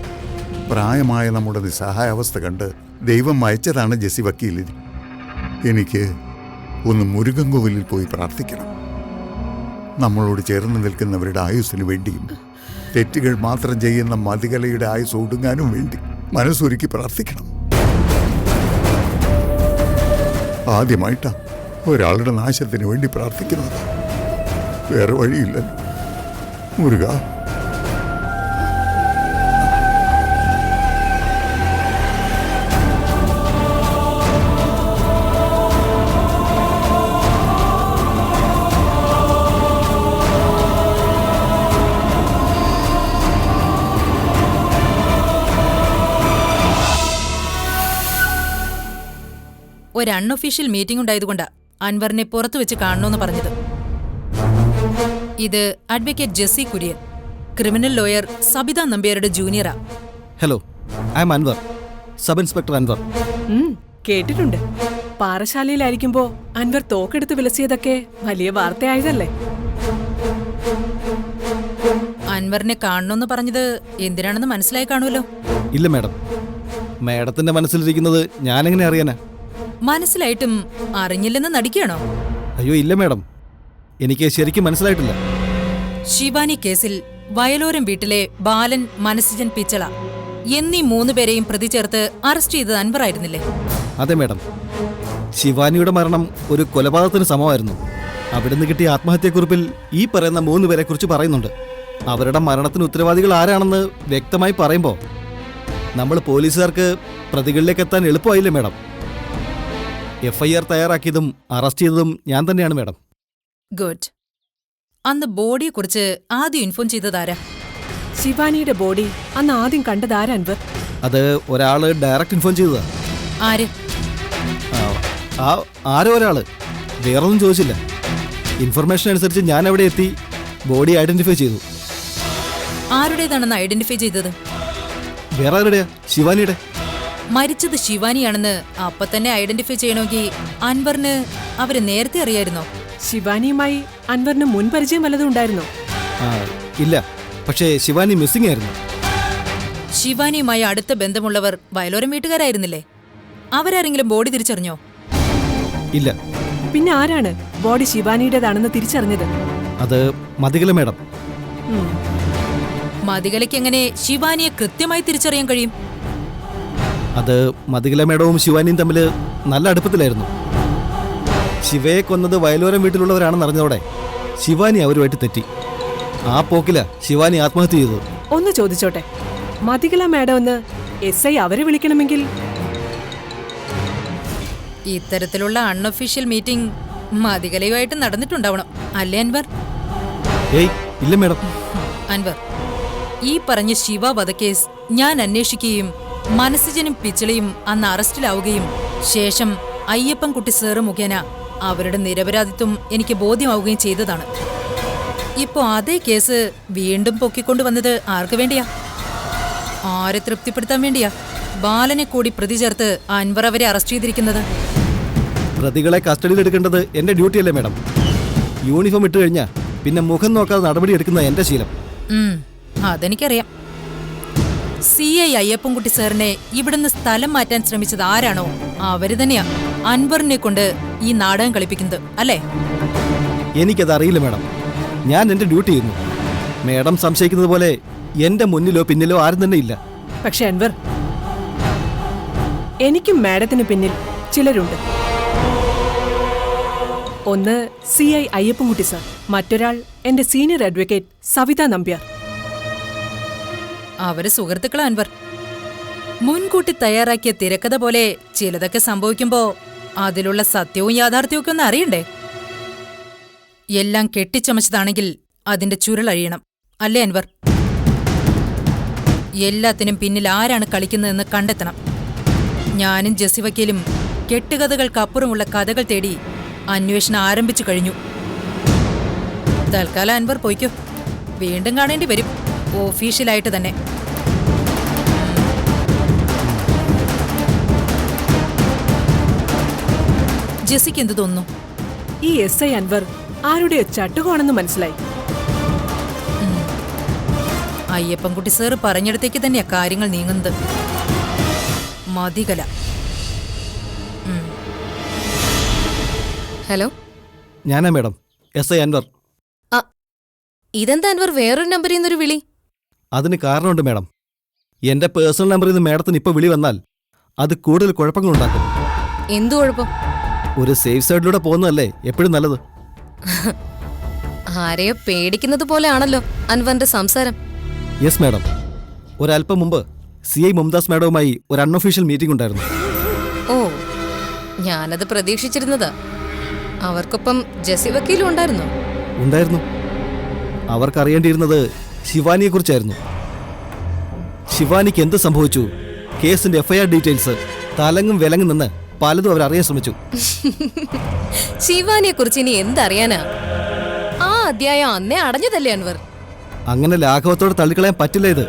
പ്രായമായ നമ്മുടെ നിസ്സഹായാവസ്ഥ കണ്ട് ദൈവം അയച്ചതാണ് ജെസി വക്കീലിന്. എനിക്ക് ഒന്ന് മുരുകൻകോവിലിൽ പോയി പ്രാർത്ഥിക്കണം. നമ്മളോട് ചേർന്ന് നിൽക്കുന്നവരുടെ ആയുസ്സിനു വേണ്ടിയും തെറ്റുകൾ മാത്രം ചെയ്യുന്ന മതികലയുടെ ആയുസ് ഒടുങ്ങാനും വേണ്ടി മനസ്സൊരുക്കി പ്രാർത്ഥിക്കണം. ആദ്യമായിട്ടാ ഒരാളുടെ നാശത്തിന് വേണ്ടി പ്രാർത്ഥിക്കുന്നത്. വേറെ വഴിയില്ല. മുരുക, ഒരു അൺഒഫീഷ്യൽ മീറ്റിംഗ് ഉണ്ടായതുകൊണ്ടാ അൻവറിനെ പുറത്തു വെച്ച് കാണണമെന്ന് പറഞ്ഞത്. ഇത് advocate Jessy Kurian, criminal lawyer Sabitha നമ്പ്യാരുടെ ജൂനിയറാ. Hello, I am Anwar, sub inspector Anwar. കേട്ടിട്ടുണ്ട്. പാറശാലയിലായിരിക്കുമ്പോ അൻവർ തോക്കെടുത്ത് വിലസിയതൊക്കെ വലിയ വാർത്തയായതല്ലേ? അൻവറിനെ കാണണമെന്ന് പറഞ്ഞത് എന്തിനാണെന്ന് മനസ്സിലായി കാണുമല്ലോ. ഇല്ല മാഡം, മാഡത്തിന്റെ മനസ്സിലിരിക്കുന്നത് ഞാനെങ്ങനെ അറിയാനാ? മനസ്സിലായിട്ടും അറിഞ്ഞില്ലെന്ന് നടിക്കുകയാണോ? അയ്യോ ഇല്ല മാഡം, എനിക്ക് ശരിക്കും മനസ്സിലായിട്ടില്ല. ശിവാനി കേസിൽ വയലോരം വീട്ടിലെ ബാലൻ, മനസ്സിജൻ, പിച്ചള എന്നീ 3 പേരെയും പ്രതി ചേർത്ത് അറസ്റ്റ് ചെയ്തത് അൻവറായിരുന്നില്ലേ? അതെ മാഡം, ശിവാനിയുടെ മരണം ഒരു കൊലപാതകത്തിന് സമമായിരുന്നു. അവിടുന്ന് കിട്ടിയ ആത്മഹത്യക്കുറിപ്പിൽ ഈ പറയുന്ന 3 പേരെ കുറിച്ച് പറയുന്നുണ്ട്. അവരുടെ മരണത്തിന് ഉത്തരവാദികൾ ആരാണെന്ന് വ്യക്തമായി പറയുമ്പോൾ നമ്മൾ പോലീസുകാർക്ക് പ്രതികളിലേക്ക് എത്താൻ എളുപ്പമായില്ലേ മാഡം? FIR തയ്യാറാക്കിയതും അറസ്റ്റ് ചെയ്തതും ഞാൻ തന്നെയാണ് മാഡം. ഗുഡ്. അന്ന് ബോഡിയെക്കുറിച്ച് ആദ്യം ഇൻഫോം ചെയ്തതാരാ? ശിവാനിയുടെ ബോഡി അന്ന് ആദ്യം കണ്ടതാരാ അൻവർ? അത് ഒരാള് ഡയറക്റ്റ് ഇൻഫോം ചെയ്തതാ. ആര്? ആരോ ഒരാള്, വേറൊന്നും ചോദിച്ചില്ല. ഇൻഫർമേഷൻ അനുസരിച്ച് ഞാൻ അവിടെ എത്തി ബോഡി ഐഡന്റിഫൈ ചെയ്തു. ആരുടേതാണെന്ന് ഐഡന്റിഫൈ ചെയ്തത്? വേറെ ആരുടെയാ? ശിവാനിയുടെ. മരിച്ചത് ശിവാനിയാണെന്ന് അപ്പൊ തന്നെ ഐഡന്റിഫൈ ചെയ്യണമെങ്കിൽ അൻവറിന് അവരെ നേരത്തെ അറിയായിരുന്നോ? ശിവാനിയുമായി അൻവറിന് മുൻപരിചയം വല്ലതും ഉണ്ടായിരുന്നോ? ഇല്ല, പക്ഷേ ശിവാനി മിസ്സിംഗ് ആയിരുന്നു. ശിവാനിയുമായി അടുത്ത ബന്ധമുള്ളവർ വയലോരം വീട്ടുകാരായിരുന്നില്ലേ? അവരാരെങ്കിലും ബോഡി തിരിച്ചറിഞ്ഞോ? ഇല്ല. പിന്നെ ആരാണ് ബോഡി ശിവാനിയുടേതാണെന്ന് തിരിച്ചറിഞ്ഞത്? അത് മതികല മാഡം. മതികലയ്ക്ക് എങ്ങനെ ശിവാനിയെ കൃത്യമായി തിരിച്ചറിയാൻ കഴിയും? അത് മതികല മേഡവും ശിവാനിയും തമ്മിൽ നല്ല അടുപ്പത്തിലായിരുന്നു. ശിവയെ കൊന്നത് വയലോരം വീട്ടിലുള്ളവരാണെന്ന് അറിഞ്ഞതോടെ ശിവാനി അവരുമായിട്ട് തെറ്റി. ആ പോക്കില ശിവാനി ആത്മഹത്യ ചെയ്തു. ഒന്ന് ചോദിച്ചോട്ടെ, മതികല മാഡം ഒന്ന് SI അവരെ വിളിക്കണമെങ്കിൽ ഇത്തരത്തിലുള്ള അൺഒഫീഷ്യൽ മീറ്റിംഗ് മതികലയുമായിട്ട് നടന്നിട്ടുണ്ടാവണം, അല്ലേ അൻവർ? ഏയ് ഇല്ല മാഡം. അൻവർ, ഈ പറഞ്ഞ ശിവ വധക്കേസ് ഞാൻ അന്വേഷിക്കുകയും മനസ്സിജനും പിച്ചളയും അന്ന് അറസ്റ്റിലാവുകയും ശേഷം അയ്യപ്പൻകുട്ടി സാറ് മുഖേന അവരുടെ നിരപരാധിത്വം എനിക്ക് ബോധ്യമാവുകയും ചെയ്തതാണ്. ഇപ്പോ അതേ കേസ് വീണ്ടും പൊക്കിക്കൊണ്ടുവന്നത് ആർക്ക് വേണ്ടിയാ? ആരെ തൃപ്തിപ്പെടുത്താൻ വേണ്ടിയാ ബാലനെ കൂടി പ്രതി ചേർത്ത് അൻവർ അവരെ അറസ്റ്റ് ചെയ്തിരിക്കുന്നത്? പ്രതികളെ കസ്റ്റഡിയിൽ എടുക്കേണ്ടത് എന്റെ ഡ്യൂട്ടിയല്ലേ മാഡം? യൂണിഫോം ഇട്ട് കഴിഞ്ഞാൽ പിന്നെ മുഖം നോക്കാതെ നടപടി എടുക്കുന്ന എന്റെ ശീലം. അതെനിക്കറിയാം. CI അയ്യപ്പൻകുട്ടി സാറിനെ ഇവിടുന്ന് സ്ഥലം മാറ്റാൻ ശ്രമിച്ചത് ആരാണോ അവര് തന്നെയാ അൻവറിനെ കൊണ്ട് ഈ നാടകം കളിപ്പിക്കുന്നത്, അല്ലേ? എനിക്കത് അറിയില്ല മാഡം. ഞാൻ എന്റെ ഡ്യൂട്ടി ചെയ്യുന്നു. മാഡം സംശയിക്കുന്നത് പോലെ എന്റെ മുന്നിലോ പിന്നിലോ ആരും തന്നെ ഇല്ല. പക്ഷെ അൻവർ, എനിക്കും മാഡത്തിന് പിന്നിൽ ചിലരുണ്ട്. ഒന്ന് CI അയ്യപ്പൻകുട്ടി സാർ, മറ്റൊരാൾ എന്റെ സീനിയർ അഡ്വക്കേറ്റ് സവിത നമ്പ്യാർ. അവര് സുഹൃത്തുക്കളാ അൻവർ. മുൻകൂട്ടി തയ്യാറാക്കിയ തിരക്കഥ പോലെ ചിലതൊക്കെ സംഭവിക്കുമ്പോ അതിലുള്ള സത്യവും യാഥാർത്ഥ്യവും ഒക്കെ ഒന്ന് അറിയണ്ടേ? എല്ലാം കെട്ടിച്ചമച്ചതാണെങ്കിൽ അതിന്റെ ചുരുളഴിയണം, അല്ലേ അൻവർ? എല്ലാത്തിനും പിന്നിൽ ആരാണ് കളിക്കുന്നതെന്ന് കണ്ടെത്തണം. ഞാനും ജെസ്സി വക്കീലും കെട്ടുകഥകൾക്കപ്പുറമുള്ള കഥകൾ തേടി അന്വേഷണം ആരംഭിച്ചു കഴിഞ്ഞു. തൽക്കാലം അൻവർ പോയിക്കോ, വീണ്ടും കാണേണ്ടി വരും, ഒഫീഷ്യലായിട്ട് തന്നെ. ജെസ്സിക്ക് എന്ത് തോന്നുന്നു? ഈ SI അൻവർ ആരുടെയോ ചട്ടുകമാണെന്ന് മനസ്സിലായി. അയ്യപ്പൻകുട്ടി സാറ് പറഞ്ഞിടത്തേക്ക് തന്നെയാ കാര്യങ്ങൾ നീങ്ങുന്നത്. മതികല. ഹലോ, ഞാനാ മാഡം, SI അൻവർ. ഇതെന്താ അൻവർ വേറൊരു നമ്പറിൽ നിന്നൊരു വിളി? അതിന് കാരണമുണ്ട് മാഡം. എന്റെ പേഴ്സണൽ നമ്പറിൽ നിന്ന് മാഡത്തിന് ഇപ്പോൾ വിളി വന്നാൽ അത് കൂടുതൽ കുഴപ്പങ്ങളുണ്ടാക്കും. എന്തു കുഴപ്പം? ഒരു സേഫ് സൈഡിലൂടെ പോകുന്നതല്ലേ എപ്പോഴും നല്ലത്. ആരെയോ പേടിക്കുന്നത് പോലെയാണല്ലോ അൻവറിന്റെ സംസാരം. Yes madam. ഒരല്പം മുമ്പ് CI മുംതാസ് മാഡവുമായി ഒരു അൺഒഫീഷ്യൽ മീറ്റിംഗ് ഉണ്ടായിരുന്നു. ഓ, ഞാനത് പ്രതീക്ഷിച്ചിരുന്നതാ. അവർക്കൊപ്പം ജെസ്സി വക്കീലും ഉണ്ടായിരുന്നോ? ഉണ്ടായിരുന്നു. അവർക്കറിയേണ്ടിയിരുന്നത് ശിവാനിയെക്കുറിച്ചായിരുന്നു. ശിവാനിക്ക് എന്ത് സംഭവിച്ചു, കേസിന്റെ FIR ഡീറ്റെയിൽസ്, തലങ്ങും വിലങ്ങും നിന്ന് പലതും അവരറിയാൻ ശ്രമിച്ചു. ശിവാനിയെ കുറിച്ച് ഇനി എന്തറിയാനാ? ആ അധ്യായം അന്നേ അടഞ്ഞതല്ലേ അൻവർ? അങ്ങനെ ലാഘവത്തോടെ തള്ളിക്കളയാൻ പറ്റില്ല ഇത്.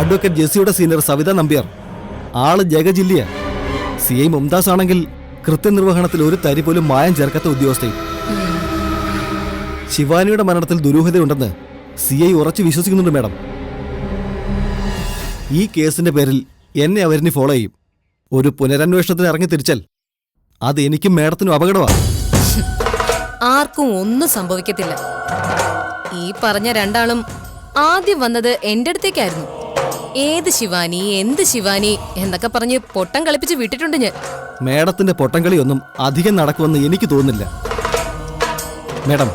അഡ്വക്കേറ്റ് ജെസ്സിയുടെ സീനിയർ സവിത നമ്പ്യാർ, ആള് ജഗജില്ലിയ. CI മുംതാസ് ആണെങ്കിൽ കൃത്യനിർവഹണത്തിൽ ഒരു തരി പോലും മായം ചേർക്കാത്ത ഉദ്യോഗസ്ഥയും. ശിവാനിയുടെ മരണത്തിൽ ദുരൂഹതയുണ്ടെന്ന് CI ഉറച്ചു വിശ്വസിക്കുന്നുണ്ട് മാഡം. ഈ കേസിന്റെ പേരിൽ എന്നെ അവരിനി ഫോളോ ചെയ്യും. ഒരു പുനരന്വേഷണത്തിന് ഇറങ്ങി തിരിച്ചാൽ അത് എനിക്കും മാഡത്തിനും അപകടമാണ്. ആർക്കും ഒന്നും സംഭവിക്കത്തില്ല. ഈ പറഞ്ഞ രണ്ടാളും ആദ്യം വന്നത് എന്റെ അടുത്തേക്കായിരുന്നു. ഏത് ശിവാനി, എന്ത് ശിവാനി എന്നൊക്കെ പറഞ്ഞ് പൊട്ടം കളിപ്പിച്ച് വിട്ടിട്ടുണ്ട് ഞാൻ. മാഡത്തിന്റെ പൊട്ടംകളിയൊന്നും അധികം നടക്കുമെന്ന് എനിക്ക് തോന്നുന്നില്ല മാഡം.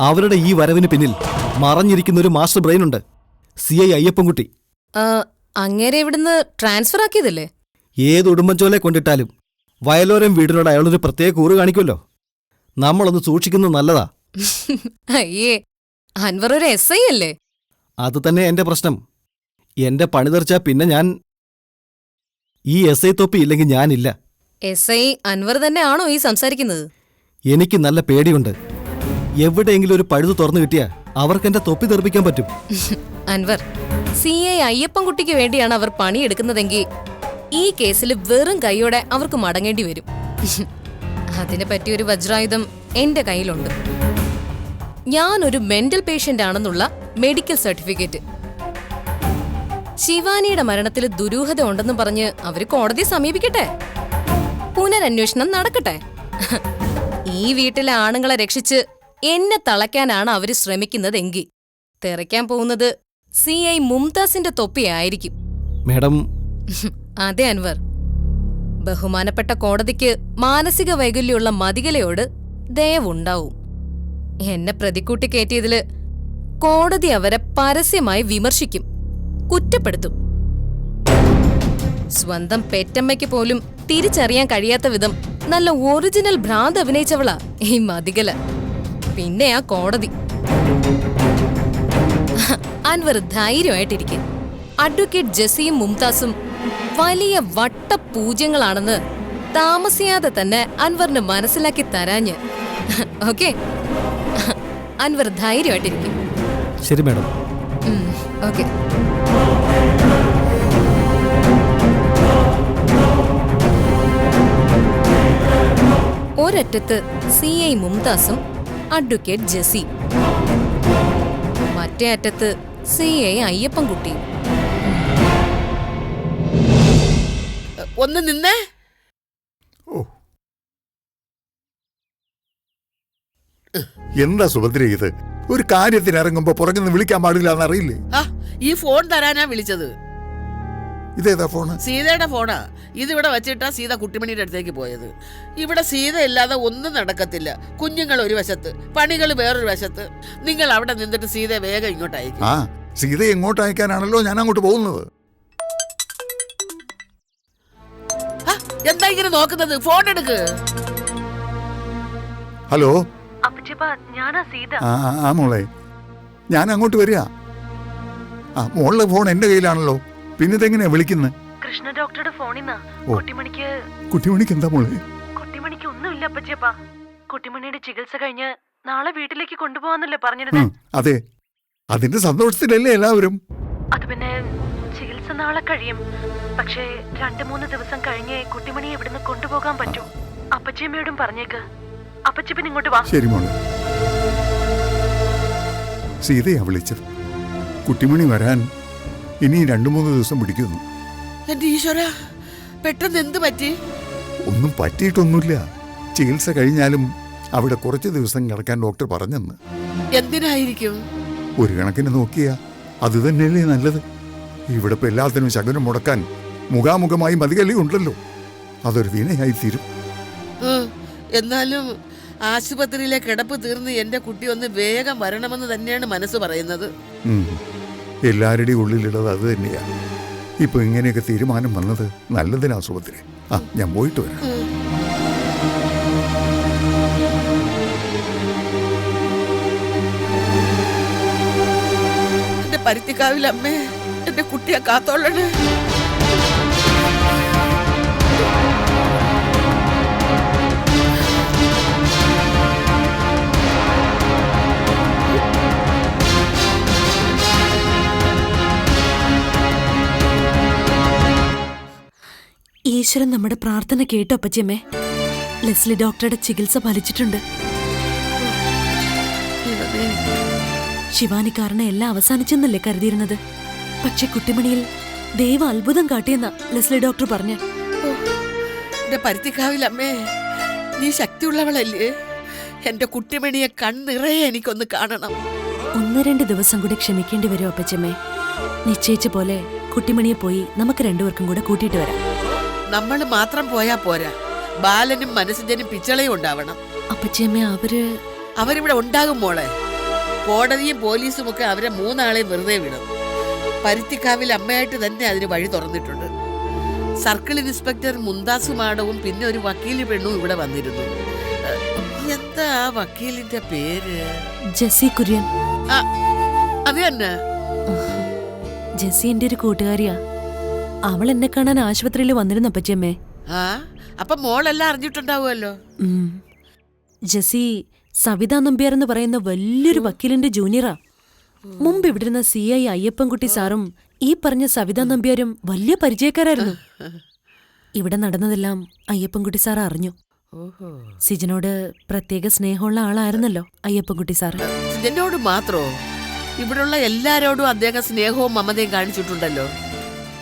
അവരുടെ ഈ വരവിന് പിന്നിൽ മറഞ്ഞിരിക്കുന്ന ഒരു മാസ്റ്റർ ബ്രെയിൻ ഉണ്ട്, CI അയ്യപ്പൻകുട്ടി. അങ്ങേരെ ഇവിടുന്ന് ട്രാൻസ്ഫർ ആക്കിയതല്ലേ? ഏത് ഉടുമ്പൻചോലെ കൊണ്ടിട്ടാലും വയലോരം വീടിനോട് അയാളൊരു പ്രത്യേക കൂറ് കാണിക്കുമല്ലോ. നമ്മളൊന്ന് സൂക്ഷിക്കുന്നത് നല്ലതാ. അയ്യേ, അൻവർ ഒരു SI അല്ലേ? അത് തന്നെ എന്റെ പ്രശ്നം. എന്റെ പണി തെറിച്ചാ പിന്നെ ഞാൻ ഈ SI തൊപ്പി ഇല്ലെങ്കിൽ ഞാനില്ല. SI അൻവർ തന്നെ ആണോ ഈ സംസാരിക്കുന്നത്? എനിക്ക് നല്ല പേടിയുണ്ട്. എവിടെയെങ്കിലും ഒരു പഴുത് തുറന്നു കിട്ടിയാ അവർക്കെന്റെ തൊപ്പി തെറിപ്പിക്കാൻ പറ്റും. അൻവർ, CI അയ്യപ്പൻകുട്ടിക്ക് വേണ്ടിയാണ് അവർ പണിയെടുക്കുന്നതെങ്കിൽ ഈ കേസിൽ വെറും കൈയോടെ അവർക്ക് മടങ്ങേണ്ടി വരും. അതിനെ പറ്റിയൊരു വജ്രായുധം എന്റെ കയ്യിലുണ്ട്. ഞാനൊരു മെന്റൽ പേഷ്യന്റ് ആണെന്നുള്ള മെഡിക്കൽ സർട്ടിഫിക്കറ്റ്. ശിവാനിയുടെ മരണത്തിൽ ദുരൂഹത ഉണ്ടെന്ന് പറഞ്ഞ് അവര് കോടതിയെ സമീപിക്കട്ടെ, പുനരന്വേഷണം നടക്കട്ടെ. ഈ വീട്ടിലെ ആണുങ്ങളെ രക്ഷിച്ച് എന്നെ തളയ്ക്കാനാണ് അവര് ശ്രമിക്കുന്നതെങ്കിൽ തെറിക്കാൻ പോകുന്നത് CI മുംതാസിന്റെ തൊപ്പിയായിരിക്കും. മാഡം, അതെ അൻവർ, ബഹുമാനപ്പെട്ട കോടതിക്ക് മാനസിക വൈകല്യമുള്ള മതികലയോട് ദയവുണ്ടാവും. എന്നെ പ്രതിക്കൂട്ടി കയറ്റിയതില് കോടതി അവരെ പരസ്യമായി വിമർശിക്കും, കുറ്റപ്പെടുത്തും. സ്വന്തം പെറ്റമ്മയ്ക്ക് പോലും തിരിച്ചറിയാൻ കഴിയാത്ത വിധം നല്ല ഒറിജിനൽ ഭ്രാന്ത് അഭിനയിച്ചവളാ ഈ മതികല. പിന്നെ ആ കോടതി. അൻവർ ധൈര്യമായിട്ടിരിക്കെ. അഡ്വക്കേറ്റ് ജെസ്സിയും മുംതാസും വലിയ വട്ടപൂജ്യങ്ങളാണെന്ന് താമസിയാതെ തന്നെ അൻവറിന് മനസ്സിലാക്കി തരാഞ്ഞ്. ഓക്കെ, അൻവർ ധൈര്യമായിട്ടിരിക്കും. ശരി മാഡം. ഓക്കെ. ഒരറ്റത്ത് CI മുംതാസും അഡ്വക്കേറ്റ് ജെസ്സി, മറ്റേ അറ്റത്ത് CI അയ്യപ്പൻകുട്ടിയും. ഒന്ന് നിന്നേ. ഓ, എന്താ സുഭദ്ര ഇത്? ഒരു കാര്യത്തിന് ഇറങ്ങുമ്പോ പുറകുന്ന് വിളിക്കാൻ പാടില്ല എന്നറിയില്ലേ? ഈ ഫോൺ തരാനാ വിളിച്ചത്. ഇതേതാ ഫോണ്? സീതയുടെ ഫോണാ. ഇതിവിടെ വെച്ചിട്ടാ സീത കുട്ടിമണിയുടെ അടുത്തേക്ക് പോയത്. ഇവിടെ സീത ഇല്ലാതെ ഒന്നും നടക്കത്തില്ല. കുഞ്ഞുങ്ങൾ ഒരു വശത്ത്, പണികൾ വേറൊരു വശത്ത്. നിങ്ങൾ അവിടെ നിന്നിട്ട് സീതയെ വേഗം ഇങ്ങോട്ട് അയക്കും. ആ, സീത എങ്ങോട്ട് അയക്കാനാണല്ലോ ഞാൻ അങ്ങോട്ട് പോകുന്നത്. എന്താ ഇങ്ങനെ നോക്കുന്നത്? ഫോൺ എടുക്ക്. ഹലോ. ഞാനാ സീത. ആ മോളെ, ഞാൻ അങ്ങോട്ട് വരിക. ആ, മോളുടെ ഫോൺ എന്റെ കയ്യിലാണല്ലോ. പിന്നെ ഇതെങ്ങനെയാ വിളിക്കുന്നത്? കൃഷ്ണ ഡോക്ടറുടെ ഫോണിന്നാ. കുട്ടിമണിക്ക് എന്താ മോളെ? കുട്ടിമണിക്ക് ഒന്നുമില്ല അപ്പച്ചേപ്പാ. കുട്ടിമണിയുടെ ചികിത്സ കഴിഞ്ഞ് നാളെ വീട്ടിലേക്ക് കൊണ്ടുപോകാന്നല്ലേ പറഞ്ഞിരുന്നത്? അതെ, അതിന്റെ സന്തോഷത്തിലല്ലേ എല്ലാവരും. അത് പിന്നെ ചികിത്സ നാളെ കഴിയും. പക്ഷേ 2-3 ദിവസം കഴിഞ്ഞേ കുട്ടിമണിയെ ഇവിടുന്ന് കൊണ്ടുപോകാൻ പറ്റൂ. അപ്പച്ചിയമ്മയോടും പറഞ്ഞേക്ക്. അപ്പച്ചി പിന്നെ ഇങ്ങോട്ട് വാ. ശരി മോളെ. സീതയാ വിളിച്ചത്. കുട്ടിമണി വരാൻ ഇനി 2-3 ദിവസം പിടിക്കുന്നു. എന്റെ ഈശ്വര, പെട്ടെന്ന് എന്ത് പറ്റി? ഒന്നും പറ്റിയിട്ടൊന്നുമില്ല. ചികിത്സ കഴിഞ്ഞാലും അവിടെ കുറച്ച് ദിവസം കിടക്കാൻ ഡോക്ടർ പറഞ്ഞെന്ന്. എന്തിനായിരിക്കും? ഒരു കണക്കിന് നോക്കിയാ അത് തന്നെയല്ലേ നല്ലത്. ഇവിടെ ഇപ്പൊ എല്ലാത്തിനും ശകുനം മുടക്കാൻ മുഖാമുഖമായി മതികലി ഉണ്ടല്ലോ. അതൊരു വിനയായി തീരും. എന്നാലും ആശുപത്രിയിലെ കിടപ്പ് തീർന്ന് എന്റെ കുട്ടി ഒന്ന് വേഗം വരണമെന്ന് തന്നെയാണ് മനസ്സ് പറയുന്നത്. എല്ലാവരുടെയും ഉള്ളിലുള്ളത് അത് തന്നെയാ. ഇപ്പൊ ഇങ്ങനെയൊക്കെ തീരുമാനം വന്നത് നല്ലതിന് ആശുപത്രി. ആ, ഞാൻ പോയിട്ട് വരാം. എന്റെ പരുത്തിക്കാവിൽ അമ്മേ, എന്റെ കുട്ടിയെ കാത്തോളണേ. ഈശ്വരൻ നമ്മുടെ പ്രാർത്ഥന കേട്ടോ അപ്പച്ചിയമ്മേ. ലെസ്ലി ഡോക്ടറുടെ ചികിത്സ ഫലിച്ചിട്ടുണ്ട്. ശിവാനി കാരണം എല്ലാം അവസാനിച്ചെന്നല്ലേ കരുതിയിരുന്നത്. പക്ഷെ കുട്ടിമണിയിൽ ദൈവ അത്ഭുതം കാട്ടിയെന്ന ലെസ്ലി ഡോക്ടർ പറഞ്ഞ. എന്റെ പരുത്തിക്കാവിൽ അമ്മേ, നീ ശക്തിയുള്ളവളല്ലേ. എന്റെ കുട്ടിമണിയെ കണ്ണിറയെ എനിക്കൊന്ന് കാണണം. 1-2 ദിവസം കൂടെ ക്ഷമിക്കേണ്ടി വരും അപ്പച്ചിയമ്മേ. നിശ്ചയിച്ച പോലെ കുട്ടിമണിയെ പോയി നമുക്ക് 2 പേർക്കും കൂടെ കൂട്ടിയിട്ട് വരാം. നമ്മൾ മാത്രം പോയാ പോരാ. ബാലനും മനസ്സുജനും പിച്ചളയും ഉണ്ടാവണം. അപ്പച്ചിയമ്മേ, അവരിവിടെ ഉണ്ടാകും മോളെ. കോടതിയും പോലീസും ഒക്കെ അവരെ 3 ആളെയും വെറുതെ വിടും. പരുത്തിക്കാവിൽ അമ്മയായിട്ട് തന്നെ അതിന് വഴി തുറന്നിട്ടുണ്ട്. സർക്കിൾ ഇൻസ്പെക്ടർ മുന്താസ് മാഡവും പിന്നെ ഒരു വക്കീല് പെണ്ണും ഇവിടെ വന്നിരുന്നു. എന്താ ആ വക്കീലിന്റെ പേര്? ജെസ്സി കുര്യൻ. അത് തന്നെ. ജെസ്സി എന്റെ ഒരു കൂട്ടുകാരിയാ. അവൾ എന്നെ കാണാൻ ആശുപത്രിയിൽ വന്നിരുന്നു അപ്പച്ചിയമ്മേ. അപ്പൊ മോളെല്ലാം അറിഞ്ഞിട്ടുണ്ടാവുമല്ലോ. ജെസ്സി സവിതാ നമ്പ്യാർ എന്ന് പറയുന്ന വലിയൊരു വക്കീലിന്റെ ജൂനിയറാ. മുമ്പ് ഇവിടുന്ന CI അയ്യപ്പൻകുട്ടി സാറും ഈ പറഞ്ഞ സവിതാ നമ്പ്യാരും വലിയ പരിചയക്കാരായിരുന്നു. ഇവിടെ നടന്നതെല്ലാം അയ്യപ്പൻകുട്ടി സാർ അറിഞ്ഞു. സിജനോട് പ്രത്യേക സ്നേഹമുള്ള ആളായിരുന്നല്ലോ അയ്യപ്പൻകുട്ടി സാറ്. സിജനോട് മാത്രോ? ഇവിടുള്ള എല്ലാരോടും അദ്ദേഹം സ്നേഹവും മമതയും കാണിച്ചിട്ടുണ്ടല്ലോ.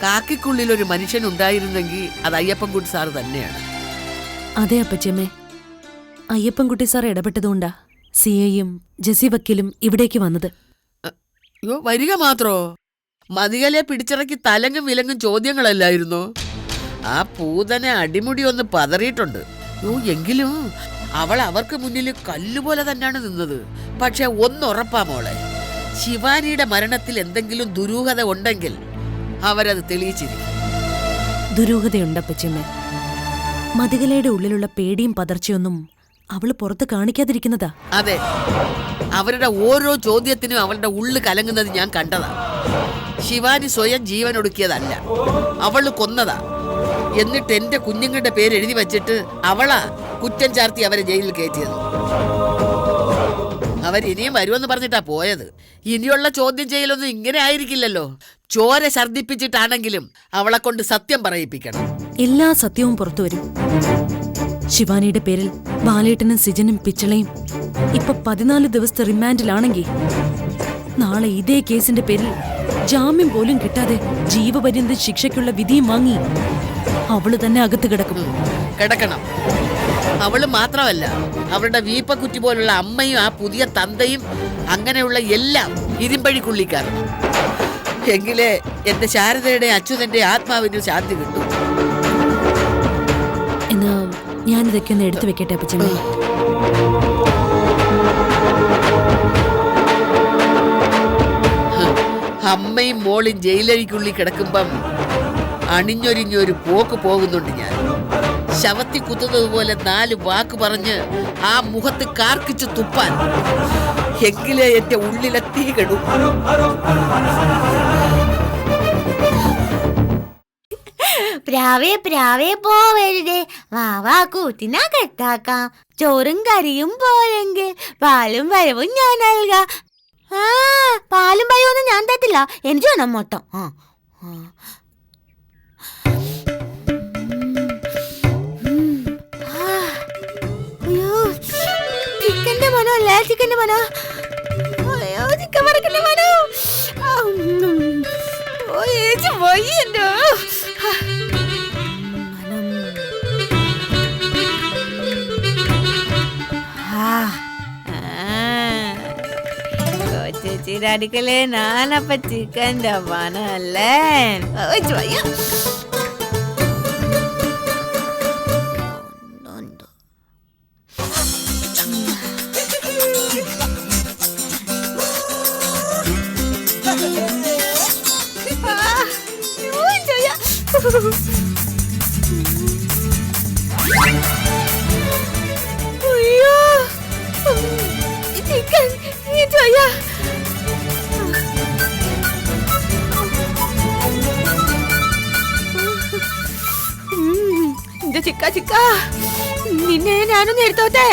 കാക്കിക്കുള്ളിൽ ഒരു മനുഷ്യൻ ഉണ്ടായിരുന്നെങ്കിൽ അത് അയ്യപ്പൻകുട്ടി സാർ തന്നെയാണ്. അതെ അപ്പച്ചമ്മേ, അയ്യപ്പൻകുട്ടി സാർ ഇടപെട്ടതുകൊണ്ടാ CIയും ജെസ്സി വക്കീലും ഇവിടേക്ക് വന്നത്. വരിക മാത്രോ? മതികലെ പിടിച്ചിറക്കി തലങ്ങും വിലങ്ങും ചോദ്യങ്ങളല്ലായിരുന്നോ? ആ പൂതനെ അടിമുടി ഒന്ന് പതറിയിട്ടുണ്ട്. എങ്കിലും അവൾ അവർക്ക് മുന്നിൽ കല്ലുപോലെ തന്നെയാണ് നിന്നത്. പക്ഷെ ഒന്നുറപ്പാ മോളെ, ശിവാനിയുടെ മരണത്തിൽ എന്തെങ്കിലും ദുരൂഹത ഉണ്ടെങ്കിൽ അവരത് തെളിയിച്ചിരിക്കും. ദുരൂഹതയുണ്ടപ്പച്ചമ്മേ. മതികലയുടെ ഉള്ളിലുള്ള പേടിയും പതർച്ചയൊന്നും അവള് പുറത്ത് കാണിക്കാതിരിക്കുന്നതാ. അതെ, അവരുടെ ഓരോ ചോദ്യത്തിനും അവളുടെ ഉള്ളു കലങ്ങുന്നത് ഞാൻ കണ്ടതാ. ശിവാനി സ്വയം ജീവൻ ഒടുക്കിയതല്ല, അവള് കൊന്നതാ. എന്നിട്ട് എന്റെ കുഞ്ഞുങ്ങളുടെ പേര് എഴുതി വച്ചിട്ട് അവളാ കുറ്റം ചാർത്തി അവരെ ജയിലിൽ കയറ്റിയത്. അവരിനിയും വരുമെന്ന് പറഞ്ഞിട്ടാ പോയത്. ഇനിയുള്ള ചോദ്യം ചെയ്യലൊന്നും ഇങ്ങനെ ആയിരിക്കില്ലല്ലോ. ചോര ഛർദിപ്പിച്ചിട്ടാണെങ്കിലും അവളെ കൊണ്ട് സത്യം പറയിപ്പിക്കണം. എല്ലാ സത്യവും പുറത്തു വരും. ശിവാനിയുടെ പേരിൽ ബാലേട്ടനും സിജനും പിച്ചളയും ഇപ്പൊ 14 ദിവസത്തെ റിമാൻഡിലാണെങ്കിൽ നാളെ ഇതേ കേസിന്റെ പേരിൽ ജാമ്യം പോലും കിട്ടാതെ ജീവപര്യന്തം ശിക്ഷയ്ക്കുള്ള വിധിയും വാങ്ങി അവള് തന്നെ അകത്ത് കിടക്കണം. അവള് മാത്രമല്ല, അവളുടെ വീപ്പക്കുറ്റി പോലുള്ള അമ്മയും ആ പുതിയ തന്തയും അങ്ങനെയുള്ള എല്ലാം ഇരുമ്പഴിക്കുള്ളിക്കാർ. എങ്കിലേ എന്റെ ശാരദയുടെ അച്യുതന്റെ ആത്മാവിന് ശാന്തി കിട്ടും. എന്നാ ഞാനിതൊക്കെ ഒന്ന് എടുത്തു വെക്കട്ടെ അപ്പച്ചമ്മേ. അമ്മയും മോളും ജയിലഴിക്കുള്ളിൽ കിടക്കുമ്പം അണിഞ്ഞൊരിഞ്ഞൊരു പോക്ക് പോകുന്നുണ്ട് ഞാൻ. ശവത്തി കുത്തുന്നത് പോലെ 4 വാക്ക് പറഞ്ഞ് ആ മുഖത്ത് കാർക്കിച്ച് തുപ്പാൻ. എങ്കിലേ എന്റെ ഉള്ളിലെ തീ കെടും. പ്രാവേ പ്രാവേ പോവരുതേ, വാവാ കൂട്ടിനാ കെട്ടാക്കാം. ചോറും കറിയും പോരെങ്കിൽ പാലും പഴവും ഞാൻ നൽകാം. ആ പാലും പഴമൊന്നും ഞാൻ തട്ടില്ല, എനിക്ക് വേണം മൊത്തം. അയ്യോ ചിക്കന്റെ മണോ അല്ലേ, ചിക്കന്റെ മണോ. അയ്യോ ചിക്കൻ വറക്കന്റെ മണോ. ഓ ഏച്ചി വയ്യല്ലോ. ചേച്ചിയുടെ അടുക്കലേ നാനപ്പ ചിക്കൻ്റെ പണല്ലേ. അയ്യോ ചിക്കൻ ചോയ. ചിക്ക ചിക്ക നിന്നെ ഞാനൊന്ന് എടുത്തോട്ടെ.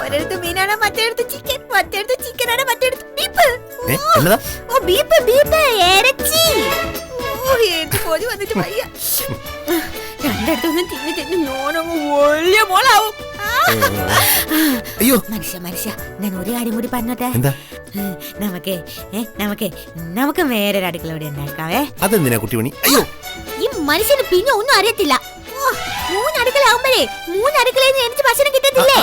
ഒരിടത്ത് മീനാണ്, മറ്റേടത്ത് ചിക്കൻ, മറ്റേടത്ത് ചിക്കനാണ്, മറ്റേടത്ത് ബീഫ്. ഓ ബീഫ് ബീഫ് ഇറച്ചി. ഓ എനിക്ക് കൊതി വന്നിട്ട് വയ്യ. രണ്ടിടത്തൊന്നും തിന്ന് തിന്ന് ഞാനങ്ങ് വലിയ മോളാവും. അയ്യോ മനുഷ്യ ഞാൻ ഒരു കാര്യം കൂടി പറഞ്ഞോട്ടെ. നമുക്ക് വേറൊരു അടുക്കള ഇവിടെ ഉണ്ടാക്കാവേ. അതെന്തിനാ കുട്ടിമണി? അയ്യോ ഈ മനുഷ്യന് പിന്നെ ഒന്നും അറിയത്തില്ല. 3 അടുക്കള ആവുമ്പോഴേ 3 അടുക്കളയിൽ നിന്ന് എനിക്ക് ഭക്ഷണം കിട്ടത്തില്ലേ?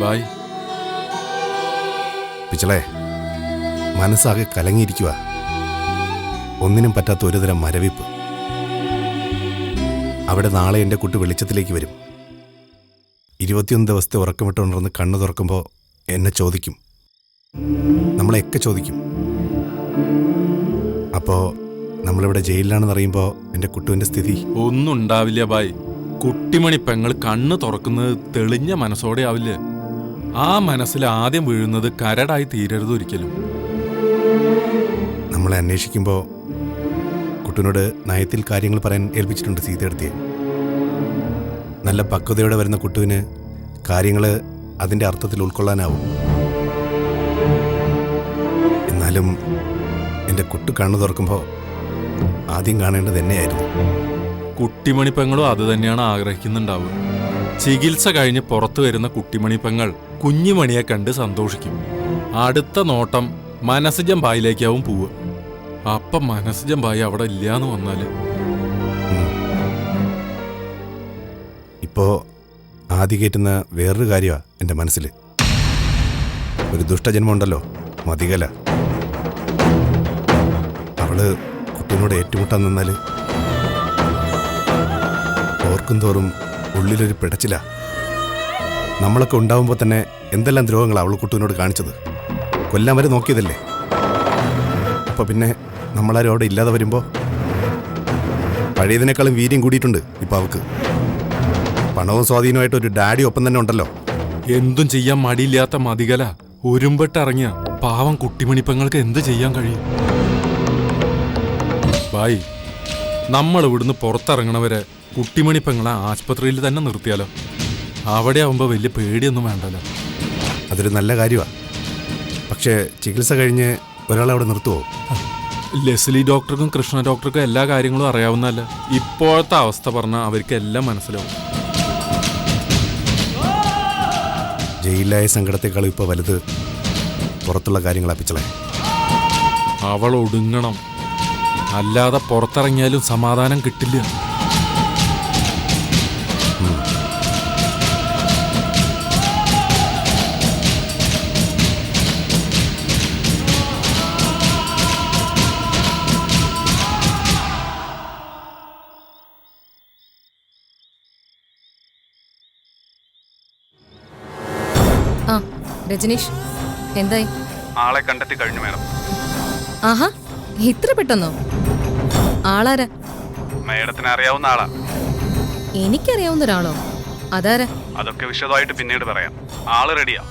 ബായ്. പിച്ചളെ, മനസ്സാകെ കലങ്ങിയിരിക്കുക. ഒന്നിനും പറ്റാത്ത ഒരുതരം മരവിപ്പ്. അവിടെ നാളെ എൻ്റെ കുട്ടി വെളിച്ചത്തിലേക്ക് വരും. 21 ദിവസത്തെ ഉറക്കമിട്ടുകൊണ്ടിരുന്ന് കണ്ണു തുറക്കുമ്പോൾ എന്നെ ചോദിക്കും, നമ്മളെയൊക്കെ ചോദിക്കും. അപ്പോൾ നമ്മളിവിടെ ജയിലിലാണെന്ന് അറിയുമ്പോൾ എൻ്റെ കുട്ടുവിൻ്റെ സ്ഥിതി ഒന്നും ഉണ്ടാവില്ല ബായ്. കുട്ടിമണി പെങ്ങൾ കണ്ണ് തുറക്കുന്നത് തെളിഞ്ഞ മനസ്സോടെ ആവില്ല. ആ മനസ്സിൽ ആദ്യം വീഴുന്നത് കരടായി തീരരുത് ഒരിക്കലും. നമ്മളെ അന്വേഷിക്കുമ്പോൾ കുട്ടുവിനോട് നയത്തിൽ കാര്യങ്ങൾ പറയാൻ ഏൽപ്പിച്ചിട്ടുണ്ട് സീതയെടുത്തിയെ. നല്ല പക്വതയോടെ വരുന്ന കുട്ടുവിന് കാര്യങ്ങൾ അതിൻ്റെ അർത്ഥത്തിൽ ഉൾക്കൊള്ളാനാവും. എന്നാലും എൻ്റെ കുട്ടു കണ്ണു തുറക്കുമ്പോൾ ആദ്യം കാണേണ്ടത് എന്നെയായിരുന്നു. കുട്ടിമണി പെങ്ങളും അത് തന്നെയാണ് ആഗ്രഹിക്കുന്നുണ്ടാവുക. ചികിത്സ കഴിഞ്ഞ് പുറത്തു വരുന്ന കുട്ടിമണി പെങ്ങൾ കുഞ്ഞുമണിയെ കണ്ട് സന്തോഷിക്കും. അടുത്ത നോട്ടം മനസ്സജം ബായിലേക്കാവും പോവുക. അപ്പം മനസ്സജം ബായി അവിടെ ഇല്ലാന്ന് വന്നാല് ഇപ്പോ ആദ്യ കയറ്റുന്ന വേറൊരു കാര്യമാണ് എൻ്റെ മനസ്സിൽ. ഒരു ദുഷ്ടജന്മമുണ്ടല്ലോ, മതികല. അവള് കുട്ടീനോട് ഏറ്റുമുട്ടാൻ നിന്നാൽ ഓർക്കും തോറും ഉള്ളിലൊരു പിടച്ചില. നമ്മളൊക്കെ ഉണ്ടാവുമ്പോൾ തന്നെ എന്തെല്ലാം ദ്രോഹങ്ങളാണ് അവൾ കുട്ടുവിനോട് കാണിച്ചത്. കൊല്ലാൻ വരെ നോക്കിയതല്ലേ. അപ്പോൾ പിന്നെ നമ്മളാരും അവിടെ ഇല്ലാതെ വരുമ്പോൾ പഴയതിനേക്കാളും വീര്യം കൂടിയിട്ടുണ്ട് ഇപ്പം അവൾക്ക്. പണവും സ്വാധീനമായിട്ട് ഒരു ഡാഡി ഒപ്പം തന്നെ ഉണ്ടല്ലോ. എന്തും ചെയ്യാൻ മടിയില്ലാത്ത മതികല ഒരുമ്പെട്ടിറങ്ങിയ പാവം കുട്ടിമണിപ്പങ്ങൾക്ക് എന്ത് ചെയ്യാൻ കഴിയും? ബായ്, നമ്മൾ ഇവിടുന്ന് പുറത്തിറങ്ങണവരെ കുട്ടിമണിപ്പങ്ങളെ ആശുപത്രിയിൽ തന്നെ നിർത്തിയാലോ? അവിടെ ആവുമ്പോൾ വലിയ പേടിയൊന്നും വേണ്ടല്ലോ. അതൊരു നല്ല കാര്യമാണ്. പക്ഷേ ചികിത്സ കഴിഞ്ഞ് ഒരാളെ അവിടെ നിർത്തുമോ? ലെസ്ലി ഡോക്ടർക്കും കൃഷ്ണ ഡോക്ടർക്കും എല്ലാ കാര്യങ്ങളും അറിയാവുന്നതല്ല. ഇപ്പോഴത്തെ അവസ്ഥ പറഞ്ഞാൽ അവർക്ക് എല്ലാം മനസ്സിലാവും. ജയിലിലായ സങ്കടത്തെക്കാളും ഇപ്പോൾ വലുത് പുറത്തുള്ള കാര്യങ്ങൾ അപ്പിച്ചളെ. അവൾ ഒടുങ്ങണം, അല്ലാതെ പുറത്തിറങ്ങിയാലും സമാധാനം കിട്ടില്ല. ആ രജനീഷ്, എന്തായി? ആളെ കണ്ടെത്തി കഴിഞ്ഞു മേഡം. ആഹാ, ഇത്ര പെട്ടെന്നോ? ആളാരാ? മേഡത്തിന് അറിയാവുന്ന ആളാ. എനിക്കറിയാവുന്ന ഒരാളോ? അതാരാ? അതൊക്കെ വിശദമായിട്ട് പിന്നീട് പറയാം. ആള് റെഡിയാ.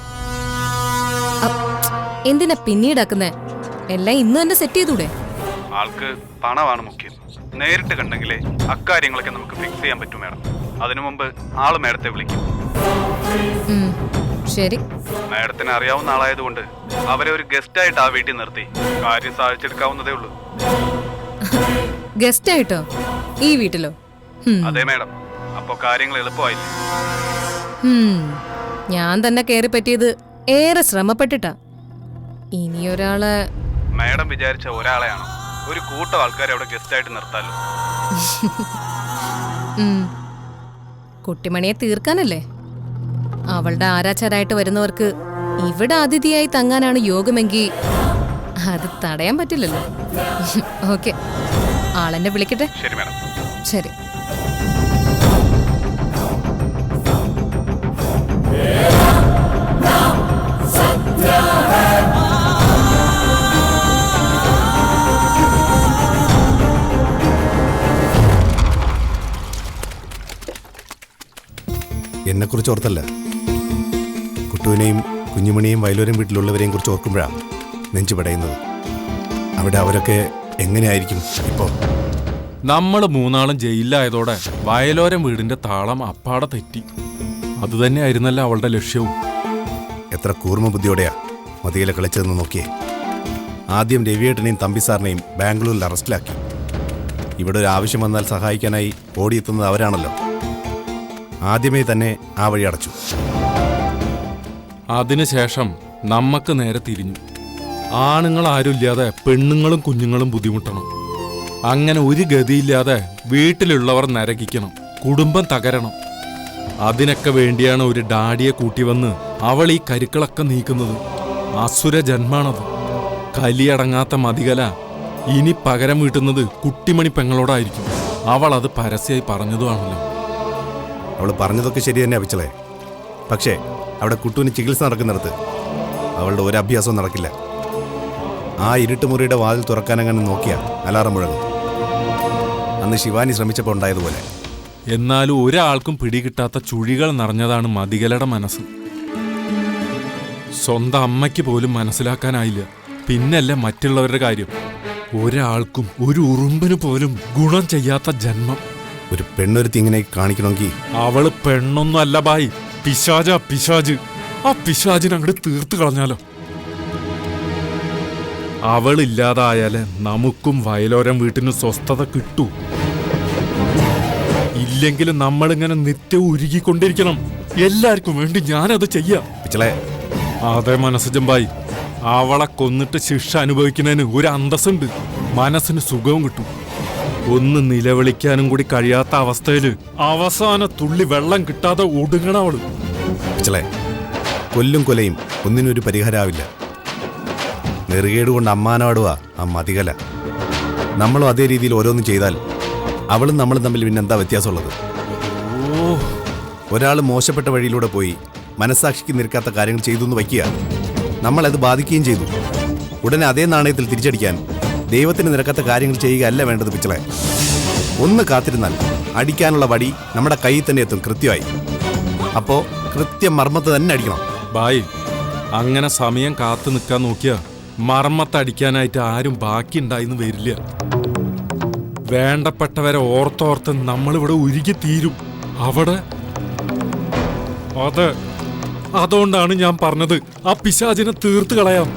എന്തിനാ പിന്നീടാക്കുന്നേ? എല്ലാം ഇന്ന് തന്നെ സെറ്റ് ചെയ്തൂടെ? ആൾക്ക് പണമാണ് മുഖ്യം. നേരിട്ട് കണ്ടെങ്കിലേ അക്കാര്യങ്ങളൊക്കെ നമുക്ക് ഫിക്സ് ചെയ്യാൻ പറ്റും മേഡം. അതിനു മുമ്പ് ആള് മേഡത്തെ വിളിക്കും. ശരി. മേഡത്തിന് അറിയാവുന്ന ആളായതുകൊണ്ട് അവരെ ഒരു ഗസ്റ്റ് ആയിട്ട് ആ വീട്ടിൽ നിർത്തി കാര്യം സാധിച്ചെടുക്കാവുന്നതേ ഉള്ളൂ. ഗസ്റ്റ് ആയിട്ടോ? ഈ വീട്ടിലോ? അതെ മേഡം. അപ്പൊ കാര്യങ്ങൾ എളുപ്പമായില്ലേ? ഞാൻ തന്നെ കയറി പറ്റിയത് ഏറെ ശ്രമപ്പെട്ടിട്ടാ. ഇനിയൊരാളെ മേഡം വിചാരിച്ച ഒരാളെയാണോ? ഒരു കൂട്ടം ആൾക്കാരെ അവിടെ ഗസ്റ്റ് ആയിട്ട് നിർത്താലോ. കുട്ടിമണിയെ തീർക്കാനല്ലേ? അവളുടെ ആരാച്ചാരായിട്ട് വരുന്നവർക്ക് ഇവിടെ അതിഥിയായി തങ്ങാനാണ് യോഗമെങ്കിൽ അത് തടയാൻ പറ്റില്ലല്ലോ. ഓക്കെ, ആളെന്നെ വിളിക്കട്ടെ. ശരി മേഡം. ശരി. എന്നെക്കുറിച്ച് ഓർത്തല്ല, കുട്ടുവിനെയും കുഞ്ഞുമണിയും വയലൂരും വീട്ടിലുള്ളവരെയും കുറിച്ച് ഓർക്കുമ്പോഴാണ് നെഞ്ചു പടയുന്നത്. അവിടെ അവരൊക്കെ എങ്ങനെയായിരിക്കും ഇപ്പോൾ? നമ്മൾ മൂന്നാളും ജയിലിലായതോടെ വയലോരം വീടിന്റെ താളം അപ്പാടെ തെറ്റി. അതുതന്നെയായിരുന്നല്ലോ അവളുടെ ലക്ഷ്യവും. എത്ര കൂർമ്മ ബുദ്ധിയോടെയാ മതിയിലെ കളിച്ചതെന്ന് നോക്കിയേ. ആദ്യം രവിയേട്ടനെയും തമ്പിസാറിനെയും ബാംഗ്ലൂരിൽ അറസ്റ്റിലാക്കി. ഇവിടെ ഒരു ആവശ്യം വന്നാൽ സഹായിക്കാനായി ഓടിയെത്തുന്നത് അവരാണല്ലോ. ആദ്യമേ തന്നെ ആ വഴി അടച്ചു. അതിനുശേഷം നമ്മക്ക് നേരെ തിരിഞ്ഞു. ആണുങ്ങൾ ആരുമില്ലാതെ പെണ്ണുങ്ങളും കുഞ്ഞുങ്ങളും ബുദ്ധിമുട്ടണം. അങ്ങനെ ഒരു ഗതിയില്ലാതെ വീട്ടിലുള്ളവർ നരകിക്കണം, കുടുംബം തകരണം. അതിനൊക്കെ വേണ്ടിയാണ് ഒരു ഡാഡിയെ കൂട്ടി വന്ന് അവൾ ഈ കരുക്കളൊക്കെ നീക്കുന്നത്. അസുര ജന്മാണത്. കലിയടങ്ങാത്ത മതികല ഇനി പകരം വീട്ടുന്നത് കുട്ടിമണി പെങ്ങളോടായിരിക്കും. അവൾ അത് പരസ്യമായി പറഞ്ഞതുമാണല്ലോ. അവൾ പറഞ്ഞതൊക്കെ ശരി തന്നെ അപ്പിച്ചളെ. പക്ഷേ അവിടെ കുട്ടുവിന് ചികിത്സ നടക്കുന്നിടത്ത് അവളുടെ ഒരു അഭ്യാസവും നടക്കില്ല. ആ ഇരുട്ടുമുറിയുടെ വാതിൽ തുറക്കാനങ്ങനെ നോക്കിയാ അലാറം മുഴങ്ങും. അന്ന് ശിവാനി ശ്രമിച്ചപ്പോൾ ഉണ്ടായതുപോലെ. എന്നാലും ഒരാൾക്കും പിടികിട്ടാത്ത ചുഴികൾ നിറഞ്ഞതാണ് മതികലയുടെ മനസ്സ്. സ്വന്തം അമ്മയ്ക്ക് പോലും മനസ്സിലാക്കാനായില്ല, പിന്നല്ല മറ്റുള്ളവരുടെ കാര്യം. ഒരാൾക്കും ഒരു ഉറുമ്പിന് പോലും ഗുണം ചെയ്യാത്ത ജന്മം. ഒരു പെണ്ണൊരുത്തി ഇങ്ങനെ കാണിക്കണമെങ്കിൽ അവള് പെണ്ണൊന്നും അല്ല ബായി, പിശാചാ പിശാജ്. ആ പിശാചിനെ അങ്ങോട്ട് തീർത്ത് കളഞ്ഞാലോ. അവളില്ലാതായാലേ നമുക്കും വയലോരം വീട്ടിനും സ്വസ്ഥത കിട്ടൂ. ഇല്ലെങ്കിലും നമ്മളിങ്ങനെ നിത്യം ഉരുകിക്കൊണ്ടിരിക്കണം. എല്ലാവർക്കും വേണ്ടി ഞാനത് ചെയ്യാം. അതെ മനസ്സജമ്പായി, അവളെ കൊന്നിട്ട് ശിക്ഷ അനുഭവിക്കുന്നതിന് ഒരു അന്തസ്സുണ്ട്, മനസ്സിന് സുഖവും കിട്ടും. ഒന്ന് നിലവിളിക്കാനും കൂടി കഴിയാത്ത അവസ്ഥയില് അവസാന തുള്ളി വെള്ളം കിട്ടാതെ ഒടുങ്ങണവള്. കൊല്ലും കൊലയും ഒന്നിനൊരു പരിഹാരമാവില്ല. നെറുകേടുകൊണ്ട് അമ്മാനവാടുക ആ മതികല. നമ്മളും അതേ രീതിയിൽ ഓരോന്നും ചെയ്താൽ അവളും നമ്മളും തമ്മിൽ പിന്നെന്താ വ്യത്യാസമുള്ളത്? ഒരാൾ മോശപ്പെട്ട വഴിയിലൂടെ പോയി മനസ്സാക്ഷിക്ക് നിരക്കാത്ത കാര്യങ്ങൾ ചെയ്തു എന്ന് വയ്ക്കുക. നമ്മളത് ബാധിക്കുകയും ചെയ്തു. ഉടനെ അതേ നാണയത്തിൽ തിരിച്ചടിക്കാൻ ദൈവത്തിന് നിരക്കാത്ത കാര്യങ്ങൾ ചെയ്യുകയല്ല വേണ്ടത് പിച്ചളെ. ഒന്ന് കാത്തിരുന്നാൽ അടിക്കാനുള്ള വടി നമ്മുടെ കയ്യിൽ തന്നെ എത്തും കൃത്യമായി. അപ്പോ കൃത്യം മർമ്മത്ത് തന്നെ അടിക്കണം. ബായ്, അങ്ങനെ സമയം കാത്തു നിൽക്കാൻ നോക്കിയ മർമ്മത്തടിക്കാനായിട്ട് ആരും ബാക്കി ഉണ്ടായിന്ന് വരില്ല. വേണ്ടപ്പെട്ടവരെ ഓർത്തോർത്ത് നമ്മളിവിടെ ഉരുകി തീരും. അവിടെ അതുകൊണ്ടാണ് ഞാൻ പറഞ്ഞത് ആ പിശാചിനെ തീർത്ത് കളയാം.